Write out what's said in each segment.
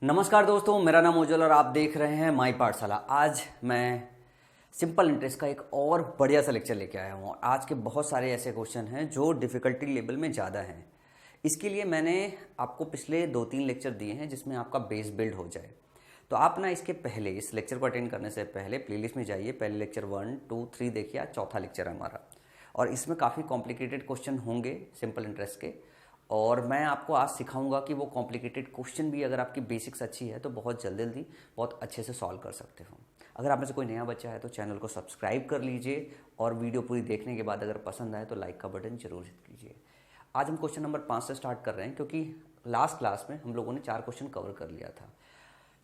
नमस्कार दोस्तों, मेरा नाम उज्जवल और आप देख रहे हैं माई पाठशाला। आज मैं सिंपल इंटरेस्ट का एक और बढ़िया सा लेक्चर लेके आया हूँ। आज के बहुत सारे ऐसे क्वेश्चन हैं जो डिफ़िकल्टी लेवल में ज़्यादा हैं। इसके लिए मैंने आपको पिछले 2-3 लेक्चर दिए हैं जिसमें आपका बेस बिल्ड हो जाए। तो आप ना इसके पहले, इस लेक्चर को अटेंड करने से पहले प्लेलिस्ट में जाइए, पहले लेक्चर 1, 2, 3 देखिए, आज चौथा लेक्चर है हमारा। और इसमें काफ़ी कॉम्प्लिकेटेड क्वेश्चन होंगे सिंपल इंटरेस्ट के, और मैं आपको आज सिखाऊंगा कि वो कॉम्प्लिकेटेड क्वेश्चन भी अगर आपकी बेसिक्स अच्छी है तो बहुत जल्दी बहुत अच्छे से सॉल्व कर सकते हो। अगर आप में से कोई नया बच्चा है तो चैनल को सब्सक्राइब कर लीजिए और वीडियो पूरी देखने के बाद अगर पसंद आए तो लाइक का बटन जरूर हिट कीजिए। आज हम क्वेश्चन नंबर 5 से स्टार्ट कर रहे हैं क्योंकि लास्ट क्लास में हम लोगों ने 4 क्वेश्चन कवर कर लिया था।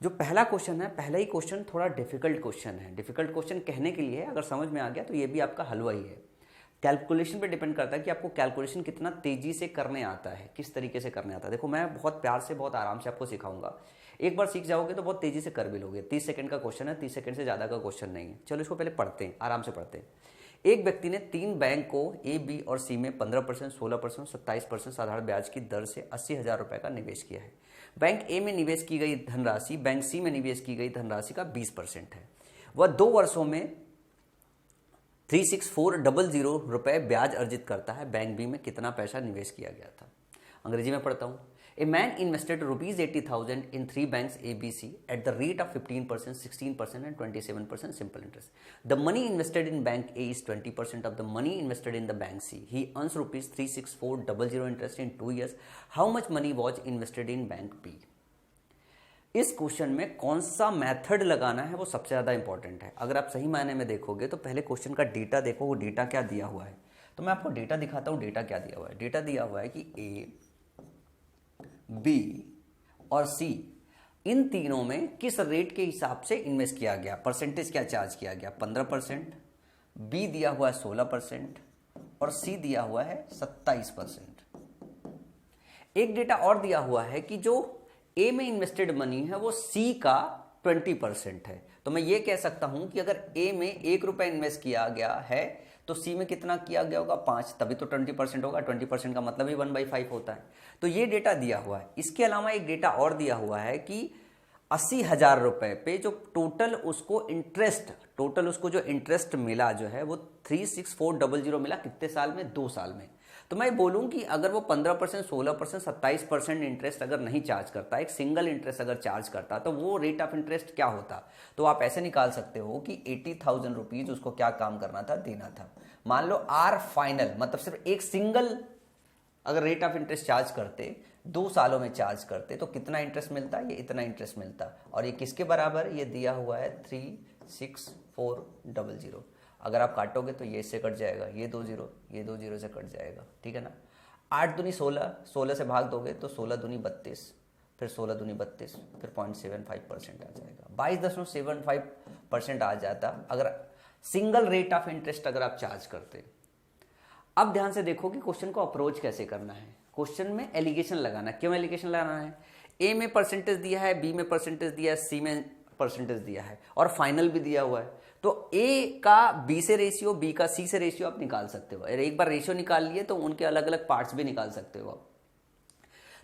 जो पहला क्वेश्चन है, पहला ही क्वेश्चन थोड़ा डिफिकल्ट क्वेश्चन है। डिफिकल्ट क्वेश्चन कहने के लिए अगर समझ में आ गया तो ये भी आपका हलवा ही है। कैलकुलेशन पे डिपेंड करता है कि आपको कैलकुलेशन कितना तेजी से करने आता है, किस तरीके से करने आता है। देखो, मैं बहुत प्यार से, बहुत आराम से आपको सिखाऊंगा। एक बार सीख जाओगे तो बहुत तेजी से कर भी लोगे। 30 सेकंड का क्वेश्चन है, 30 सेकंड से ज़्यादा का क्वेश्चन नहीं है। चलो इसको पहले पढ़ते हैं, आराम से पढ़ते हैं। एक व्यक्ति ने 3 बैंक को ए, बी और सी में 15%, 16%, 27% साधारण ब्याज की दर से 80,000 रुपये का निवेश किया है। बैंक ए में निवेश की गई धनराशि बैंक सी में निवेश की गई धनराशि का 20% है। वह 2 वर्षों में 36400 रुपये ब्याज अर्जित करता है। बैंक बी में कितना पैसा निवेश किया गया था? अंग्रेजी में पढ़ता हूँ। A man invested ₹80,000 in 3 banks A, B, C at the rate of 15%, 16% and 27% simple interest. The money invested in bank A is 20% of the money invested in the bank C. He earns ₹36400 interest in 2 years. How much money was invested in bank B? इस question में कौन सा method लगाना है वो सबसे ज़्यादा important है। अगर आप सही मायने में देखोगे तो पहले क्वेश्चन का डेटा देखो, वो डेटा क्या दिया हुआ है। तो मैं आपको डेटा दिखाता हूँ। डेटा क्या दिया हुआ है? डेटा दिया हुआ है कि ए, बी और सी, इन तीनों में किस रेट के हिसाब से इन्वेस्ट किया गया, परसेंटेज क्या चार्ज किया गया, 15%, बी दिया हुआ है 16% और सी दिया हुआ है 27%। एक डेटा और दिया हुआ है कि जो ए में इन्वेस्टेड मनी है वो सी का 20% है। तो मैं ये कह सकता हूं कि अगर ए में 1 रुपया इन्वेस्ट किया गया है तो सी में कितना किया गया होगा? 5, तभी तो 20% होगा। 20% का मतलब ही 1/5 होता है। तो ये डेटा दिया हुआ है। इसके अलावा एक डेटा और दिया हुआ है कि 80,000 रुपये पे जो टोटल उसको जो इंटरेस्ट मिला जो है वो 36400 मिला। कितने साल में? 2 साल में। तो मैं बोलूं कि अगर वो 15%, 16%, 27% इंटरेस्ट अगर नहीं चार्ज करता, एक सिंगल इंटरेस्ट अगर चार्ज करता, तो वो रेट ऑफ इंटरेस्ट क्या होता? तो आप ऐसे निकाल सकते हो कि 80,000 रुपीज उसको क्या काम करना था? देना था। मान लो आर फाइनल, मतलब सिर्फ एक सिंगल अगर रेट ऑफ इंटरेस्ट चार्ज करते, 2 सालों में चार्ज करते, तो कितना इंटरेस्ट मिलता? ये इतना इंटरेस्ट मिलता। और ये किसके बराबर? ये दिया हुआ है 36400। अगर आप काटोगे तो ये इससे कट जाएगा, ये 2 0 से कट जाएगा, ठीक है ना। 8 दूनी 16, 16 से भाग दोगे तो 16 दूनी 32, फिर 16 दूनी 32, फिर 0.75% आ जाएगा। 22.75% आ जाता अगर सिंगल रेट ऑफ इंटरेस्ट अगर आप चार्ज करते। अब ध्यान से देखो कि क्वेश्चन को अप्रोच कैसे करना है। क्वेश्चन में एलिगेशन लगाना। क्यों एलिगेशन लगाना है? ए में परसेंटेज दिया है, बी में परसेंटेज दिया है, सी में परसेंटेज दिया है और फाइनल भी दिया हुआ है। तो ए का बी से रेशियो, बी का सी से रेशियो आप निकाल सकते हो। एक बार रेशियो निकाल लिए तो उनके अलग अलग पार्ट्स भी निकाल सकते हो आप।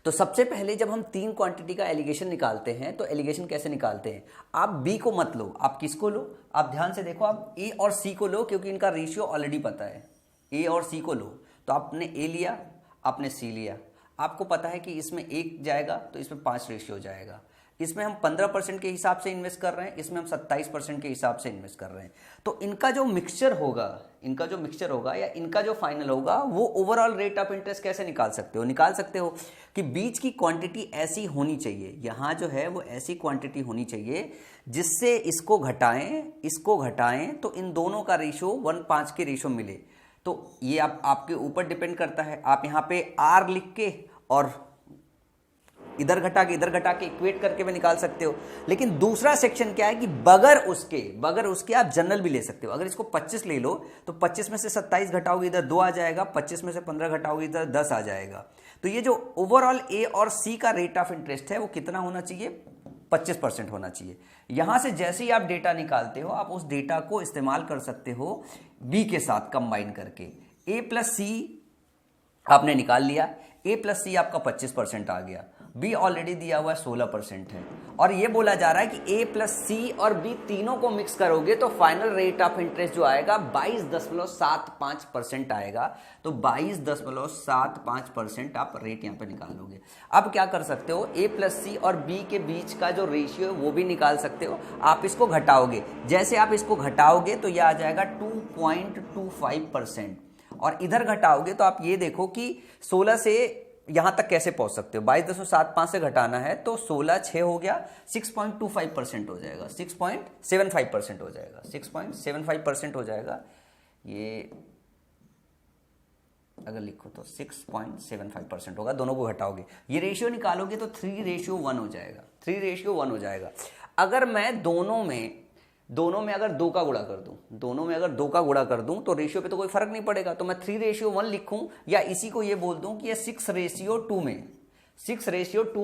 तो सबसे पहले जब हम 3 क्वांटिटी का एलिगेशन निकालते हैं तो एलिगेशन कैसे निकालते हैं? आप बी को मत लो, आप किसको लो? आप ध्यान से देखो, आप ए और सी को लो क्योंकि इनका रेशियो ऑलरेडी पता है। ए और सी को लो। तो आपने ए लिया, आपने सी लिया। आपको पता है कि इसमें 1 जाएगा तो इसमें 5 रेशियो जाएगा। इसमें हम 15% के हिसाब से इन्वेस्ट कर रहे हैं, इसमें हम 27% के हिसाब से इन्वेस्ट कर रहे हैं। तो इनका जो मिक्सचर होगा या इनका जो फाइनल होगा वो ओवरऑल रेट ऑफ इंटरेस्ट कैसे निकाल सकते हो? निकाल सकते हो कि बीच की क्वांटिटी ऐसी होनी चाहिए, यहाँ जो है वो ऐसी क्वांटिटी होनी चाहिए जिससे इसको घटाएं तो इन दोनों का रेशियो 1:5 के रेशियो मिले। तो ये आपके ऊपर डिपेंड करता है। आप यहाँ पे आर लिख के और इधर घटा के इक्वेट करके भी निकाल सकते हो। लेकिन दूसरा सेक्शन क्या है कि बगैर उसके आप जनरल भी ले सकते हो। अगर इसको 25 ले लो तो 25 में से 27 घटाओगे इधर 2 आ जाएगा, 25 में से 15 घटाओगे इधर 10 आ जाएगा। तो ये जो ओवरऑल ए और सी का रेट ऑफ इंटरेस्ट है वो कितना होना चाहिए? 25% होना चाहिए। यहां से जैसे ही आप डेटा निकालते हो आप उस डेटा को इस्तेमाल कर सकते हो बी के साथ कंबाइन करके। ए प्लस सी आपने निकाल लिया, ए प्लस सी आपका 25% आ गया। बी ऑलरेडी दिया हुआ 16% है, और ये बोला जा रहा है कि ए प्लस सी और बी तीनों को मिक्स करोगे तो फाइनल रेट ऑफ इंटरेस्ट जो आएगा 22.75% आएगा। तो 22.75% आप रेट यहाँ पे निकालोगे। अब क्या कर सकते हो, ए प्लस सी और बी के बीच का जो रेशियो है वो भी निकाल सकते हो। आप इसको घटाओगे, जैसे आप इसको घटाओगे तो यह आ जाएगा 2.25%, और इधर घटाओगे तो आप ये देखो कि 16 से यहां तक कैसे पहुंच सकते हो। 22.75 से घटाना है तो 16 6 हो गया, 6.25% हो जाएगा, 6.75% हो जाएगा, 6.75% हो जाएगा। ये अगर लिखो तो 6.75% होगा, दोनों को घटाओगे, ये रेशियो निकालोगे तो 3:1 हो जाएगा, 3:1 हो जाएगा। अगर मैं दोनों में अगर 2 का गुणा कर दूं, दोनों में अगर 2 का गुणा कर दूं तो रेशियो पे तो कोई फर्क नहीं पड़ेगा, तो मैं 3:1 लिखूं, या इसी को ये बोल दूं कि ये 6:2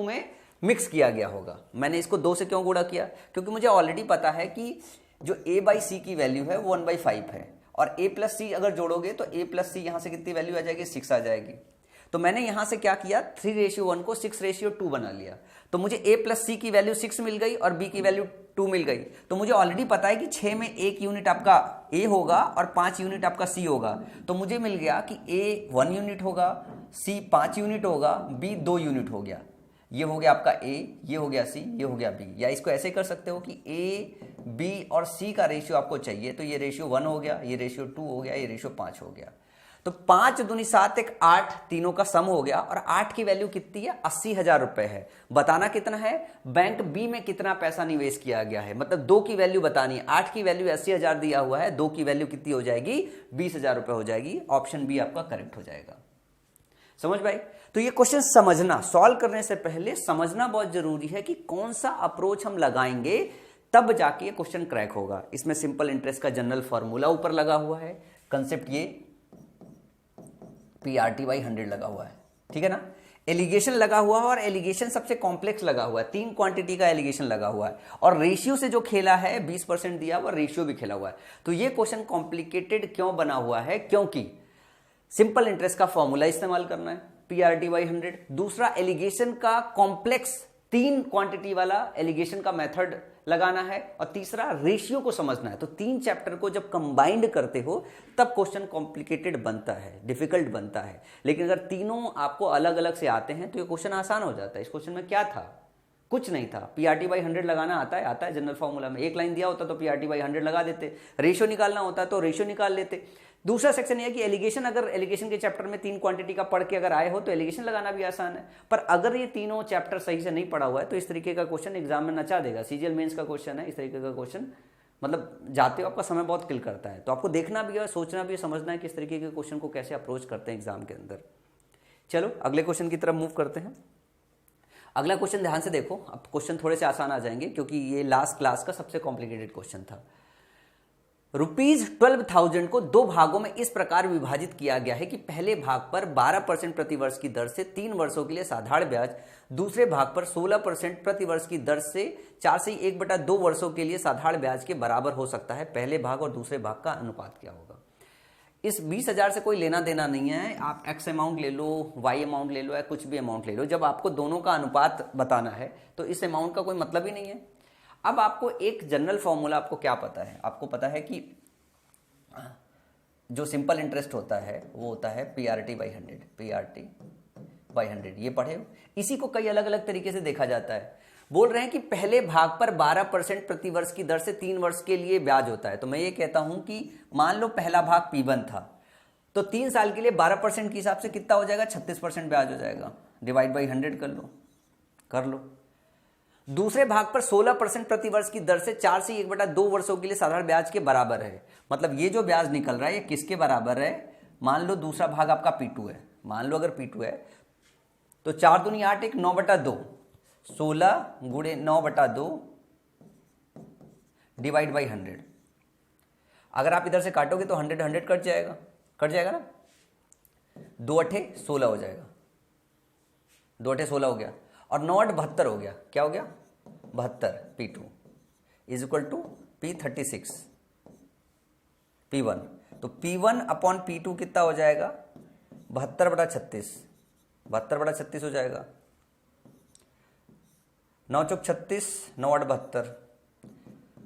में मिक्स किया गया होगा। मैंने इसको 2 से क्यों गुणा किया, क्योंकि मुझे ऑलरेडी पता है कि जो a बाई सी की वैल्यू है वो 1/5 है, और a प्लस सी अगर जोड़ोगे तो a प्लस सी यहां से कितनी वैल्यू आ जाएगी, 6 आ जाएगी। तो मैंने यहां से क्या किया, 3:1 को 6:2 बना लिया, तो मुझे a प्लस सी की वैल्यू 6 मिल गई और b की वैल्यू 2 मिल गई। तो मुझे ऑलरेडी पता है कि 6 में 1 यूनिट आपका a होगा और 5 यूनिट आपका c होगा, तो मुझे मिल गया कि a 1 यूनिट होगा, c 5 यूनिट होगा, b 2 यूनिट हो गया। ये हो गया आपका a, ये हो गया c, ये हो गया b। या इसको ऐसे कर सकते हो कि a, b और c का रेशियो आपको चाहिए, तो ये रेशियो 1 हो गया, ये रेशियो 2 हो गया, ये रेशियो 5 हो गया। तो 5 दूनी 7 1 8, तीनों का सम हो गया, और 8 की वैल्यू कितनी है, 80,000 रुपए है। बताना कितना है, बैंक बी में कितना पैसा निवेश किया गया है, मतलब 2 की वैल्यू बतानी है। 8 की वैल्यू 80,000 दिया हुआ है, 2 की वैल्यू कितनी हो जाएगी, 20,000 रुपए हो जाएगी। ऑप्शन बी आपका करेक्ट हो जाएगा। समझ भाई? तो ये क्वेश्चन समझना, सॉल्व करने से पहले समझना बहुत जरूरी है कि कौन सा अप्रोच हम लगाएंगे, तब जाके ये क्वेश्चन क्रैक होगा। इसमें सिंपल इंटरेस्ट का जनरल फॉर्मूला ऊपर लगा हुआ है, कंसेप्ट ये PRT/100 लगा हुआ है, ठीक है ना। एलिगेशन लगा हुआ है, और एलिगेशन सबसे कॉम्प्लेक्स लगा हुआ है, 3 क्वांटिटी का एलिगेशन लगा हुआ है, और रेशियो से जो खेला है 20% दिया हुआ, रेशियो भी खेला हुआ है। तो ये क्वेश्चन कॉम्प्लिकेटेड क्यों बना हुआ है, क्योंकि सिंपल इंटरेस्ट का फॉर्मूला इस्तेमाल करना है, PRT/100। दूसरा, एलिगेशन का कॉम्प्लेक्स 3 क्वांटिटी वाला एलिगेशन का मेथड लगाना है, और तीसरा रेशियो को समझना है। तो 3 चैप्टर को जब कंबाइंड करते हो तब क्वेश्चन कॉम्प्लिकेटेड बनता है, डिफिकल्ट बनता है। लेकिन अगर तीनों आपको अलग अलग से आते हैं तो ये क्वेश्चन आसान हो जाता है। इस क्वेश्चन में क्या था, कुछ नहीं था। PRT/100 लगाना आता है जनरल फॉर्मूला में। एक लाइन दिया होता तो PRT/100 लगा देते, रेशियो निकालना होता तो रेशियो निकाल लेते। दूसरा सेक्शन यह कि एलिगेशन, अगर एलिगेशन के चैप्टर में 3 क्वांटिटी का पढ़ के अगर आए हो तो एलिगेशन लगाना भी आसान है। पर अगर ये तीनों चैप्टर सही से नहीं पढ़ा हुआ है तो इस तरीके का क्वेश्चन एग्जाम में नचा देगा। सीजीएल मेंस का क्वेश्चन है, इस तरीके का क्वेश्चन मतलब जाते हो आपका समय बहुत किल करता है। तो आपको देखना भी है, सोचना भी है, समझना है कि इस तरीके के क्वेश्चन को कैसे अप्रोच करते हैं एग्जाम के अंदर। चलो अगले क्वेश्चन की तरफ मूव करते हैं। अगला क्वेश्चन ध्यान से देखो, अब क्वेश्चन थोड़े से आसान आ जाएंगे क्योंकि ये लास्ट क्लास का सबसे कॉम्प्लिकेटेड क्वेश्चन था। ₹12,000 को 2 भागों में इस प्रकार विभाजित किया गया है कि पहले भाग पर 12% प्रतिवर्ष की दर से 3 वर्षों के लिए साधारण ब्याज, दूसरे भाग पर 16% प्रतिवर्ष की दर से 4 से 1/2 वर्षों के लिए साधारण ब्याज के बराबर हो सकता है। पहले भाग और दूसरे भाग का अनुपात क्या होगा। इस 20,000 से कोई लेना देना नहीं है। आप एक्स अमाउंट ले लो, वाई अमाउंट ले लो, या कुछ भी अमाउंट ले लो। जब आपको दोनों का अनुपात बताना है तो इस अमाउंट का कोई मतलब ही नहीं है। अब आपको एक जनरल फॉर्मूला आपको क्या पता है, आपको पता है कि जो सिंपल इंटरेस्ट होता है वो होता है PRT/100, PRT/100 ये पढ़े हो। इसी को कई अलग अलग तरीके से देखा जाता है। बोल रहे हैं कि पहले भाग पर 12% प्रतिवर्ष की दर से 3 वर्ष के लिए ब्याज होता है। तो मैं ये कहता हूं कि मान लो पहला भाग P1 था, तो 3 साल के लिए 12% के हिसाब से कितना हो जाएगा, 36% ब्याज हो जाएगा। डिवाइड बाई 100 कर लो। दूसरे भाग पर 16% प्रतिवर्ष की दर से 4 से 1/2 वर्षों के लिए साधारण ब्याज के बराबर है। मतलब ये जो ब्याज निकल रहा है ये किसके बराबर है। मान लो दूसरा भाग आपका P2 है, मान लो अगर P2 है तो 4 दूनी 8, 1 9/2, 16 गुणे 9/2 डिवाइड बाई 100। अगर आप इधर से काटोगे तो 100 कट जाएगा ना। 2 8 16 हो जाएगा, 2 8 16 हो गया, और 9 8 72 हो गया। क्या हो गया, 72। P2 is equal to P36 P1। तो P1 अपॉन P2 कितना हो जाएगा, 72/36, 72/36 हो जाएगा। 9 चौक 36, 9 8 72,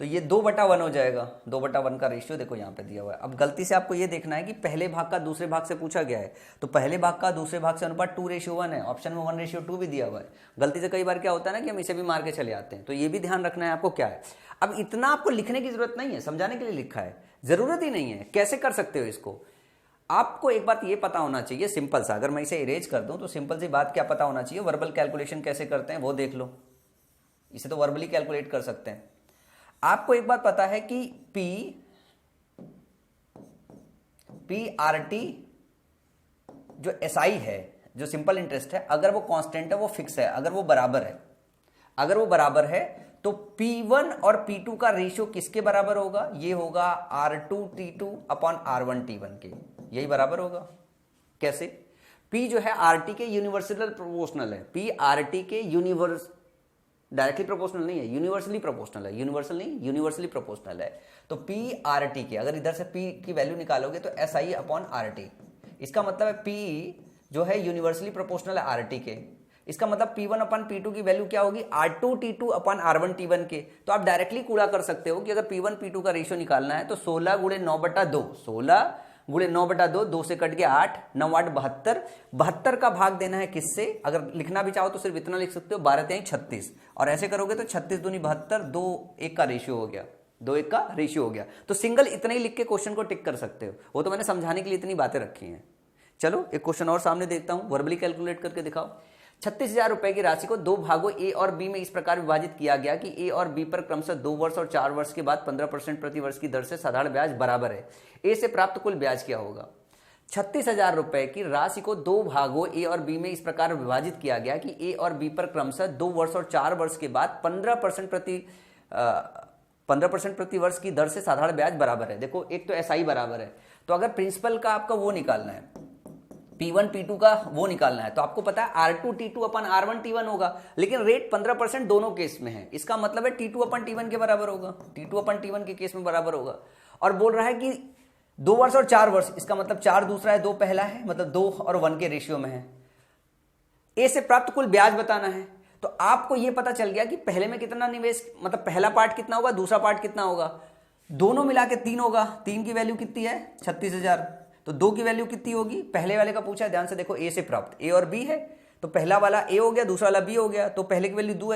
तो ये 2/1 हो जाएगा। 2/1 का रेशियो देखो यहाँ पे दिया हुआ है। अब गलती से आपको ये देखना है कि पहले भाग का दूसरे भाग से पूछा गया है, तो पहले भाग का दूसरे भाग से अनुपात 2:1 है, ऑप्शन में 1:2 भी दिया हुआ है। गलती से कई बार क्या होता है ना कि हम इसे भी मार के चले आते हैं, तो ये भी ध्यान रखना है आपको क्या है। अब इतना आपको लिखने की जरूरत नहीं है, समझाने के लिए लिखा है, जरूरत ही नहीं है। कैसे कर सकते हो इसको, आपको एक बात ये पता होना चाहिए सिंपल सा, अगर मैं इसे इरेज कर दूं तो सिंपल सी बात क्या पता होना चाहिए, वर्बल कैलकुलेशन कैसे करते हैं वो देख लो। इसे तो वर्बली कैलकुलेट कर सकते हैं। आपको एक बात पता है कि PRT जो SI है, जो सिंपल इंटरेस्ट है, अगर वो कांस्टेंट है, वो फिक्स है, अगर वो बराबर है, अगर वो बराबर है तो P1 और P2 का रेशियो किसके बराबर होगा, ये होगा R2T2 अपॉन R1T1 के, यही बराबर होगा। कैसे, P जो है RT के यूनिवर्सल प्रोपोर्शनल है, P RT के डायरेक्टली प्रोपोर्शनल नहीं है, यूनिवर्सली प्रोपोर्शनल है, यूनिवर्सल नहीं, यूनिवर्सली प्रोपोर्शनल है। तो P RT के, अगर इधर से P की वैल्यू निकालोगे तो SI अपॉन RT, इसका मतलब है P जो है यूनिवर्सली प्रोपोर्शनल है RT के, इसका मतलब P1 अपन P2 की वैल्यू क्या होगी, R2T2 अपन R1T1 के। तो आप डायरेक्टली कूड़ा कर सकते हो कि अगर P1 P2 का रेशियो निकालना है तो 16 गुणे 9/2, 16 गुणे 9/2, 2 से कट गया 8, 9 8 72, 72 का भाग देना है किससे, अगर लिखना भी चाहो तो सिर्फ इतना लिख सकते हो, 12 3 36, और ऐसे करोगे तो 36 दूनी 72, 2 1 का रेशियो हो गया, 2 1 का रेशियो हो गया। तो सिंगल इतना ही लिख के क्वेश्चन को टिक कर सकते हो, वो तो मैंने समझाने के लिए इतनी बातें रखी हैं। चलो एक क्वेश्चन और सामने देखता हूं, वर्बली कैलकुलेट करके दिखाओ। 36,000 रुपए की राशि को दो भागों ए और बी में इस प्रकार विभाजित किया गया कि ए और बी पर क्रमशः 2 वर्ष और 4 वर्ष के बाद 15% प्रति वर्ष की दर से साधारण ब्याज बराबर है। ए से प्राप्त कुल ब्याज क्या होगा। 36,000 रुपए की राशि को दो भागों ए और बी में इस प्रकार विभाजित किया गया कि ए और बी पर क्रमशः 2 वर्ष और 4 वर्ष के बाद 15% प्रति वर्ष की दर से साधारण ब्याज बराबर है। देखो एक तो SI बराबर है, तो अगर प्रिंसिपल का आपका वो निकालना है, P1 P2 का वो निकालना है, तो आपको पता है R2T2 अपन R1T1 होगा, लेकिन रेट 15% दोनों केस में है, इसका मतलब है T2 अपन T1 के बराबर होगा, T2 अपन T1 के केस में बराबर होगा। और बोल रहा है कि 2 वर्ष और 4 वर्ष, इसका मतलब 4 दूसरा है, 2 पहला है, मतलब 2 और 1 के रेशियो में है। ए से प्राप्त कुल ब्याज बताना है, तो आपको यह पता चल गया कि पहले में कितना निवेश, मतलब पहला पार्ट कितना होगा, दूसरा पार्ट कितना होगा, दोनों मिला के 3 होगा। 3 की वैल्यू कितनी है 36,000, तो 2 की वैल्यू कितनी होगी, पहले वाले का पूछा है, ध्यान से देखो, ए से प्राप्त, ए और बी है, तो पहला वाला ए हो गया, दूसरा वाला बी हो गया, तो पहले की वैल्यू 2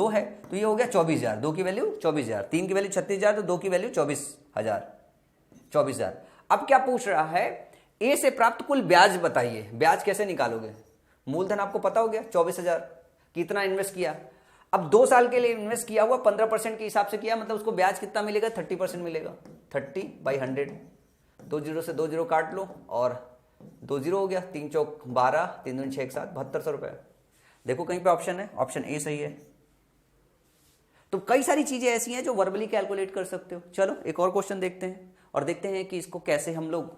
है, तो ये हो गया 24,000, 2 की वैल्यू 24,000, 3 की वैल्यू 36,000, तो 2 की वैल्यू 24,000। अब क्या पूछ रहा है, ए से प्राप्त कुल ब्याज बताइए। ब्याज कैसे निकालोगे, मूलधन आपको पता हो गया 24,000, कितना इन्वेस्ट किया, अब 2 साल के लिए इन्वेस्ट किया हुआ 15% के हिसाब से किया, मतलब उसको ब्याज कितना मिलेगा, 30% मिलेगा, 30/100, 2 0 से 2 0 काट लो और 2 0 हो गया, 3 चौक 12, 3 दूनी 6 7, 7200 रुपए। देखो कहीं पे ऑप्शन है, ऑप्शन ए सही है। तो कई सारी चीजें ऐसी हैं जो वर्बली कैलकुलेट कर सकते हो। चलो एक और क्वेश्चन देखते हैं और देखते हैं कि इसको कैसे हम लोग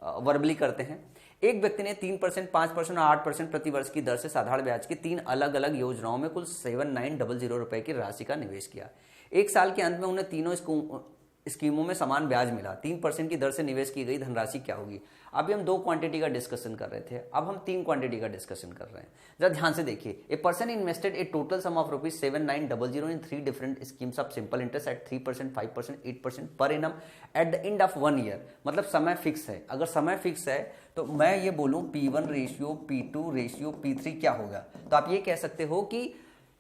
वर्बली करते हैं। एक व्यक्ति ने 3%, 5% और 8% प्रति वर्ष की दर से साधारण ब्याज की 3 अलग अलग योजनाओं में कुल 7900 रुपए की राशि का निवेश किया। एक साल के अंत में उन्हें तीनों स्कीमों में समान ब्याज मिला। 3% की दर से निवेश की गई धनराशि क्या होगी। अभी हम 2 क्वांटिटी का डिस्कशन कर रहे थे, अब हम 3 क्वांटिटी का डिस्कशन कर रहे हैं। जरा ध्यान से देखिए, a person invested A total sum of ₹7900 in 3 different schemes of simple interest eight 3%, 5%, 8% per annum at the end of 1 year. मतलब समय फिक्स है। अगर समय फिक्स है तो मैं ये बोलूं P1 ratio, P2 ratio, P3 क्या होगा, तो आप ये कह सकते हो कि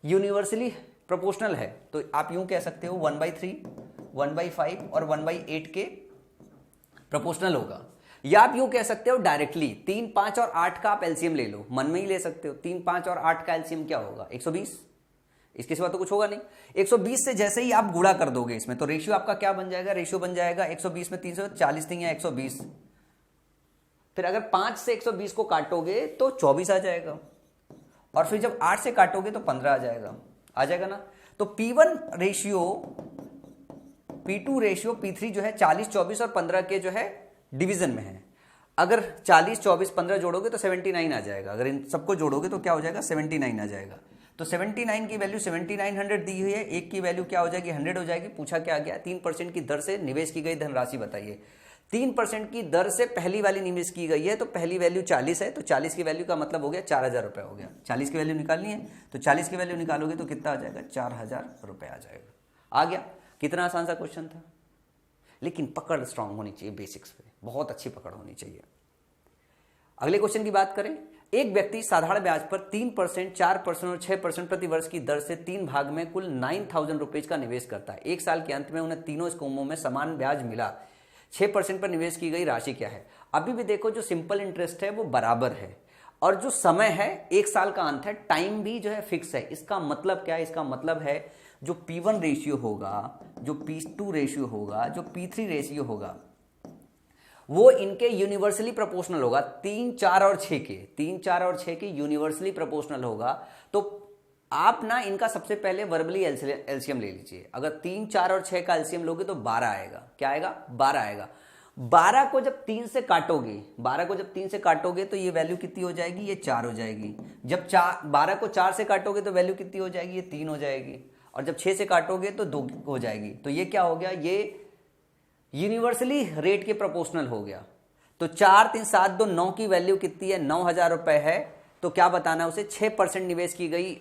यूनिवर्सली प्रोपोर्शनल है, तो आप यूं कह सकते हो 1/3, 1/5 और 1/8 के प्रोपोर्शनल होगा। या आप यूं कह सकते हो डायरेक्टली 3, 5 और 8 का आप एलसीएम ले लो, मन में ही ले सकते हो। 3, 5 और 8 का एलसीएम क्या होगा, 120, इसके सिवा तो कुछ होगा नहीं। 120 से जैसे ही आप गुणा कर दोगे इसमें, तो रेशियो आपका क्या बन जाएगा, रेशियो बन जाएगा 120 में 340 नहीं है 120, फिर अगर 5 से 120 को काटोगे तो 24 आ जाएगा, और फिर जब 8 से काटोगे तो 15 आ जाएगा ना। तो P1 ratio, P2 ratio, P3 जो है 40, 24 और 15 के जो है डिवीजन में है। अगर 40, 24, 15 जोड़ोगे तो 79 आ जाएगा। अगर इन सबको जोड़ोगे तो क्या हो जाएगा, 79 आ जाएगा। तो 79 की वैल्यू 7900 दी हुई है, एक की वैल्यू क्या हो जाएगी, 100 हो जाएगी। पूछा क्या गया, 3% की दर से निवेश की गई धनराशि बताइए। 3% की दर से पहली वाली निवेश की गई है, तो पहली वैल्यू 40 है, तो 40 की वैल्यू का मतलब हो गया 4,000 रुपये हो गया। 40 की वैल्यू निकालनी है, तो 40 की वैल्यू निकालोगे तो कितना आ जाएगा, 4,000 रुपये आ जाएगा। आ गया। कितना आसान सा क्वेश्चन था, लेकिन पकड़ स्ट्रांग होनी चाहिए, बेसिक्स पे बहुत अच्छी पकड़ होनी चाहिए। अगले क्वेश्चन की बात करें। एक व्यक्ति साधारण ब्याज पर 3%, 4% और 6% प्रति वर्ष की दर से 3 भाग में कुल 9,000 रुपीज का निवेश करता है। एक साल के अंत में उन्हें तीनों स्कीमों में समान ब्याज मिला। 6% पर निवेश की गई राशि क्या है। अभी भी देखो, जो सिंपल इंटरेस्ट है वो बराबर है, और जो समय है 1 साल का अंत है, टाइम भी जो है फिक्स है। इसका मतलब क्या है, इसका मतलब है जो P1 रेशियो होगा, जो P2 रेशियो होगा, जो P3 रेशियो होगा, वो इनके यूनिवर्सली प्रोपोर्शनल होगा। 3, 4 और 6 के, 3, 4 और 6 के यूनिवर्सली प्रोपोर्शनल होगा। तो आप ना इनका सबसे पहले वर्बली एलसीएम ले लीजिए। अगर 3, 4 और 6 का एलसीएम लोगे तो 12 आएगा। क्या आएगा, 12 आएगा। 12 को जब 3 से काटोगे, 12 को जब 3 से काटोगे तो ये वैल्यू कितनी हो जाएगी, ये 4 हो जाएगी। जब 12 को 4 से काटोगे तो वैल्यू कितनी हो जाएगी, ये 3 हो जाएगी। और जब 6 से काटोगे तो 2 हो जाएगी। तो ये क्या हो गया, ये यूनिवर्सली रेट के प्रोपोर्शनल हो गया। तो 4, 3, 7, 2, 9 की वैल्यू कितनी है, 9,000 रुपए है। तो क्या बताना है उसे, 6% निवेश की गई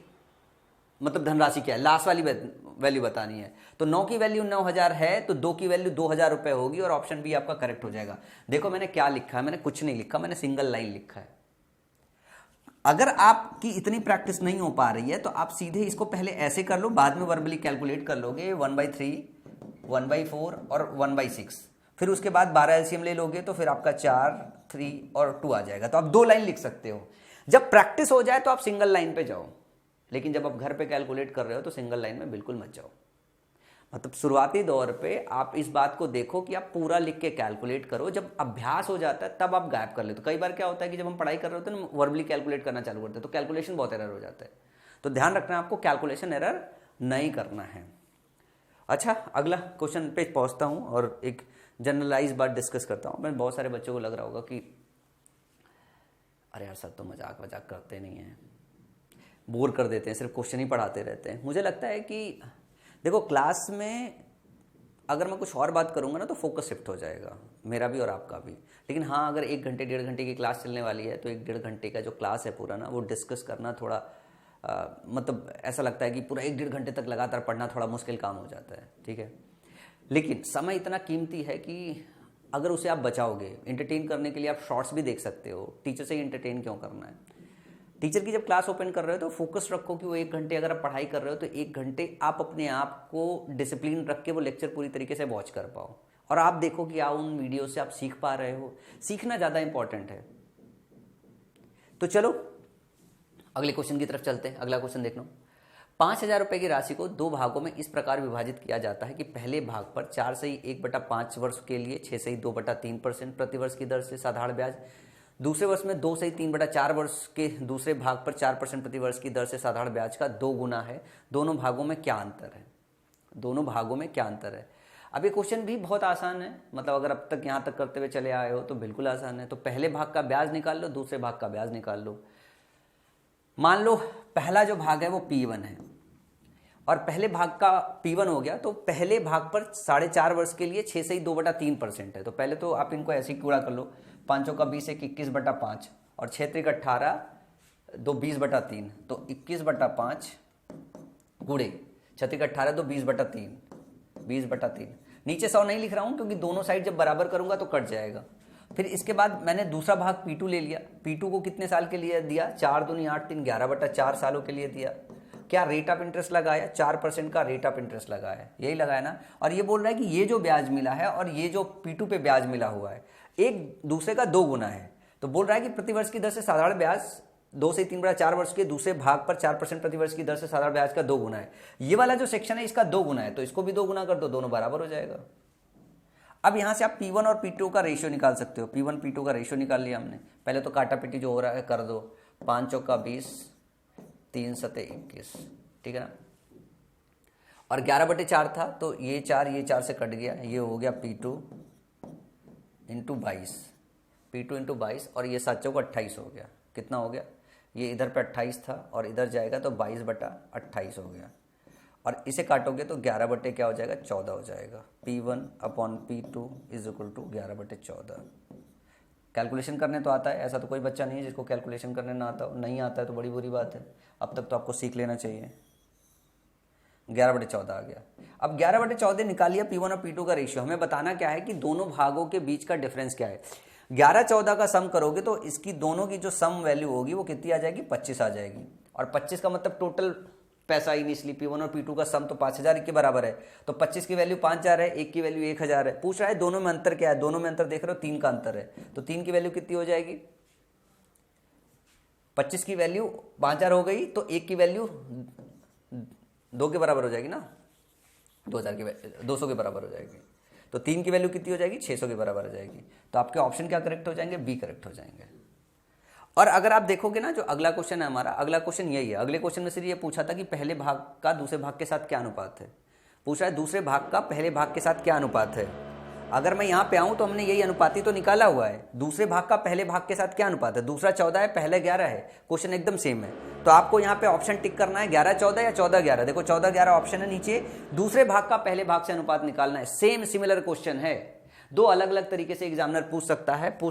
मतलब धनराशि क्या है, लास्ट वाली वैल्यू बतानी है। तो 9 की वैल्यू 9,000 है, तो 2 की वैल्यू 2,000 रुपए होगी, और ऑप्शन बी आपका करेक्ट हो जाएगा। देखो मैंने क्या लिखा है, मैंने कुछ नहीं लिखा, मैंने सिंगल लाइन लिखा है। अगर आपकी इतनी प्रैक्टिस नहीं हो पा रही है तो आप सीधे इसको पहले ऐसे कर लो, बाद में वर्बली कैलकुलेट कर लोगे। 1/3, 1/4 और 1/6, फिर उसके बाद 12 एलसीएम ले लोगे तो फिर आपका 4, 3 और 2 आ जाएगा। तो आप 2 लाइन लिख सकते हो। जब प्रैक्टिस हो जाए तो आप सिंगल लाइन पे जाओ, लेकिन जब आप घर पे कैलकुलेट कर रहे हो तो सिंगल लाइन में बिल्कुल मत जाओ। मतलब शुरुआती दौर पे आप इस बात को देखो कि आप पूरा लिख के कैलकुलेट करो। जब अभ्यास हो जाता है तब आप गैप कर लेते हो। कई बार क्या होता है कि जब हम पढ़ाई कर रहे होते हैं ना, वर्बली कैलकुलेट करना चालू करते हैं तो कैलकुलेशन बहुत एरर हो जाता है। तो ध्यान रखना है आपको, कैलकुलेशन एरर नहीं करना है। अच्छा, अगला क्वेश्चन पे पहुंचता हूं और एक जनरलाइज बात डिस्कस करता हूं। मैं बहुत सारे बच्चों को लग रहा होगा कि अरे यार सर तो मजाक वजाक करते नहीं हैं, बोर कर देते हैं, सिर्फ क्वेश्चन ही पढ़ाते रहते हैं। मुझे लगता है कि देखो, क्लास में अगर मैं कुछ और बात करूंगा ना तो फोकस शिफ्ट हो जाएगा, मेरा भी और आपका भी। लेकिन हाँ, अगर 1 घंटे 1.5 घंटे की क्लास चलने वाली है तो 1-1.5 घंटे का जो क्लास है पूरा ना, वो डिस्कस करना थोड़ा मतलब ऐसा लगता है कि पूरा 1-1.5 घंटे तक लगातार पढ़ना थोड़ा मुश्किल काम हो जाता है, ठीक है। लेकिन समय इतना कीमती है कि अगर उसे आप बचाओगे, एंटरटेन करने के लिए आप शॉर्ट्स भी देख सकते हो। टीचर से ही एंटरटेन क्यों करना है। टीचर की जब क्लास ओपन कर रहे हो तो फोकस रखो कि वो 1 घंटे अगर आप पढ़ाई कर रहे हो तो 1 घंटे आप अपने आप को डिसिप्लिन रख के वो लेक्चर पूरी तरीके से वॉच कर पाओ, और आप देखो कि आप उन वीडियो से आप सीख पा रहे हो। सीखना ज़्यादा इंपॉर्टेंट है। तो चलो अगले क्वेश्चन की तरफ चलते हैं। अगला क्वेश्चन देख लो। 5,000 रुपए की राशि को 2 भागों में इस प्रकार विभाजित किया जाता है कि पहले भाग पर 4/1/5 वर्ष के लिए 6/2/3% प्रति वर्ष की दर से साधारण ब्याज, दूसरे वर्ष में 2/3/4 वर्ष के दूसरे भाग पर 4% प्रति वर्ष की दर से साधारण ब्याज का 2 गुना है। दोनों भागों में क्या अंतर है, दोनों भागों में क्या अंतर है। अब ये क्वेश्चन भी बहुत आसान है, मतलब अगर अब तक यहाँ तक करते हुए चले आए हो तो बिल्कुल आसान है। तो पहले भाग का ब्याज निकाल लो, दूसरे भाग का ब्याज निकाल लो। मान लो पहला जो भाग है वो P1 है, और पहले भाग का P1 हो गया, तो पहले भाग पर 4.5 वर्ष के लिए 6/2/3% है। तो पहले तो आप इनको ऐसे ही कूड़ा कर लो, 5 का 20 एक 21/5 और 6 18 2 20/3, तो 21/5 गुड़े 6 18 तो 20/3, 20/3। नीचे 100 नहीं लिख रहा हूं क्योंकि दोनों साइड जब बराबर करूंगा तो कट जाएगा। फिर इसके बाद मैंने दूसरा भाग P2 ले लिया। P2 को कितने साल के लिए दिया, 4 दूनी 8 3 11/4 सालों के लिए दिया। क्या रेट ऑफ इंटरेस्ट लगाया, 4% का रेट ऑफ इंटरेस्ट लगाया, यही लगाया ना। और ये बोल रहा है कि ये जो ब्याज मिला है और ये जो P2 पे ब्याज मिला हुआ है एक दूसरे का 2 गुना है। तो बोल रहा है कि प्रति वर्ष की दर से साधारण ब्याज 2/3/4 वर्ष के दूसरे भाग पर 4% प्रति वर्ष की दर से साधारण ब्याज का 2 गुना है। ये वाला जो सेक्शन है इसका 2 गुना है, तो इसको भी 2 गुना कर दो, दोनों बराबर हो जाएगा। अब यहां से आप P1 और P2 का रेशियो निकाल सकते हो। P1 P2 का रेशियो निकाल लिया हमने। पहले तो काटा पीटी जो हो रहा है कर दो, 5 का 20, 3 7 21, ठीक है ना। और 11/4 था तो ये 4 से कट गया, ये हो गया P2 इंटू 22, P2 इंटू 22, और ये 7 चौका 28 हो गया। कितना हो गया, ये इधर पे 28 था और इधर जाएगा तो 22/28 हो गया। और इसे काटोगे तो 11 बटे क्या हो जाएगा, 14 हो जाएगा। P1 upon P2 is equal to 11 बटे 14। कैलकुलेशन करने तो आता है, ऐसा तो कोई बच्चा नहीं है जिसको कैलकुलेशन करने ना आता हो। नहीं आता है तो बड़ी बुरी बात है, अब तक तो आपको सीख लेना चाहिए। 11 बटे 14 आ गया। अब 11 बटे 14 निकालिए P1 और P2 का रेशियो। हमें बताना क्या है कि दोनों भागों के बीच का डिफरेंस क्या है। 11-14 का सम करोगे तो इसकी दोनों की जो सम वैल्यू होगी वो कितनी आ जाएगी, 25 आ जाएगी। और 25 का मतलब टोटल पैसा इनिशियली P1 और P2 का सम तो 5000 के बराबर है, तो 25 की वैल्यू 5000 है, एक की वैल्यू 1000 है। पूछ रहा है दोनों में अंतर क्या है, दोनों में अंतर देख रहे हो 3 का अंतर है, तो 3 की वैल्यू कितनी हो जाएगी, 25 की वैल्यू 5000 हो गई तो 1 की वैल्यू 2 के बराबर हो जाएगी ना, 2000 की 200 के बराबर हो जाएगी। तो 3 की वैल्यू कितनी हो जाएगी, 600 के बराबर हो जाएगी। तो आपके ऑप्शन क्या करेक्ट हो जाएंगे, बी करेक्ट हो जाएंगे। और अगर आप देखोगे ना, जो अगला क्वेश्चन है हमारा, अगला क्वेश्चन यही है। अगले क्वेश्चन में सिर्फ ये पूछा था कि पहले भाग का दूसरे भाग के साथ क्या अनुपात है। पूछा है दूसरे भाग का पहले भाग के साथ क्या अनुपात है। अगर मैं यहाँ पे आऊँ तो हमने यही अनुपाती तो निकाला हुआ है। दूसरे भाग का पहले भाग के साथ क्या अनुपात है, दूसरा 14 है, पहले 11 है। क्वेश्चन एकदम सेम है, तो आपको यहाँ पे ऑप्शन टिक करना है 11-14 या 14-11। देखो 14-11 ऑप्शन है नीचे, दूसरे भाग का पहले भाग से अनुपात निकालना है। सेम सिमिलर क्वेश्चन है, दो अलग अलग तरीके से एग्जामिनर पूछ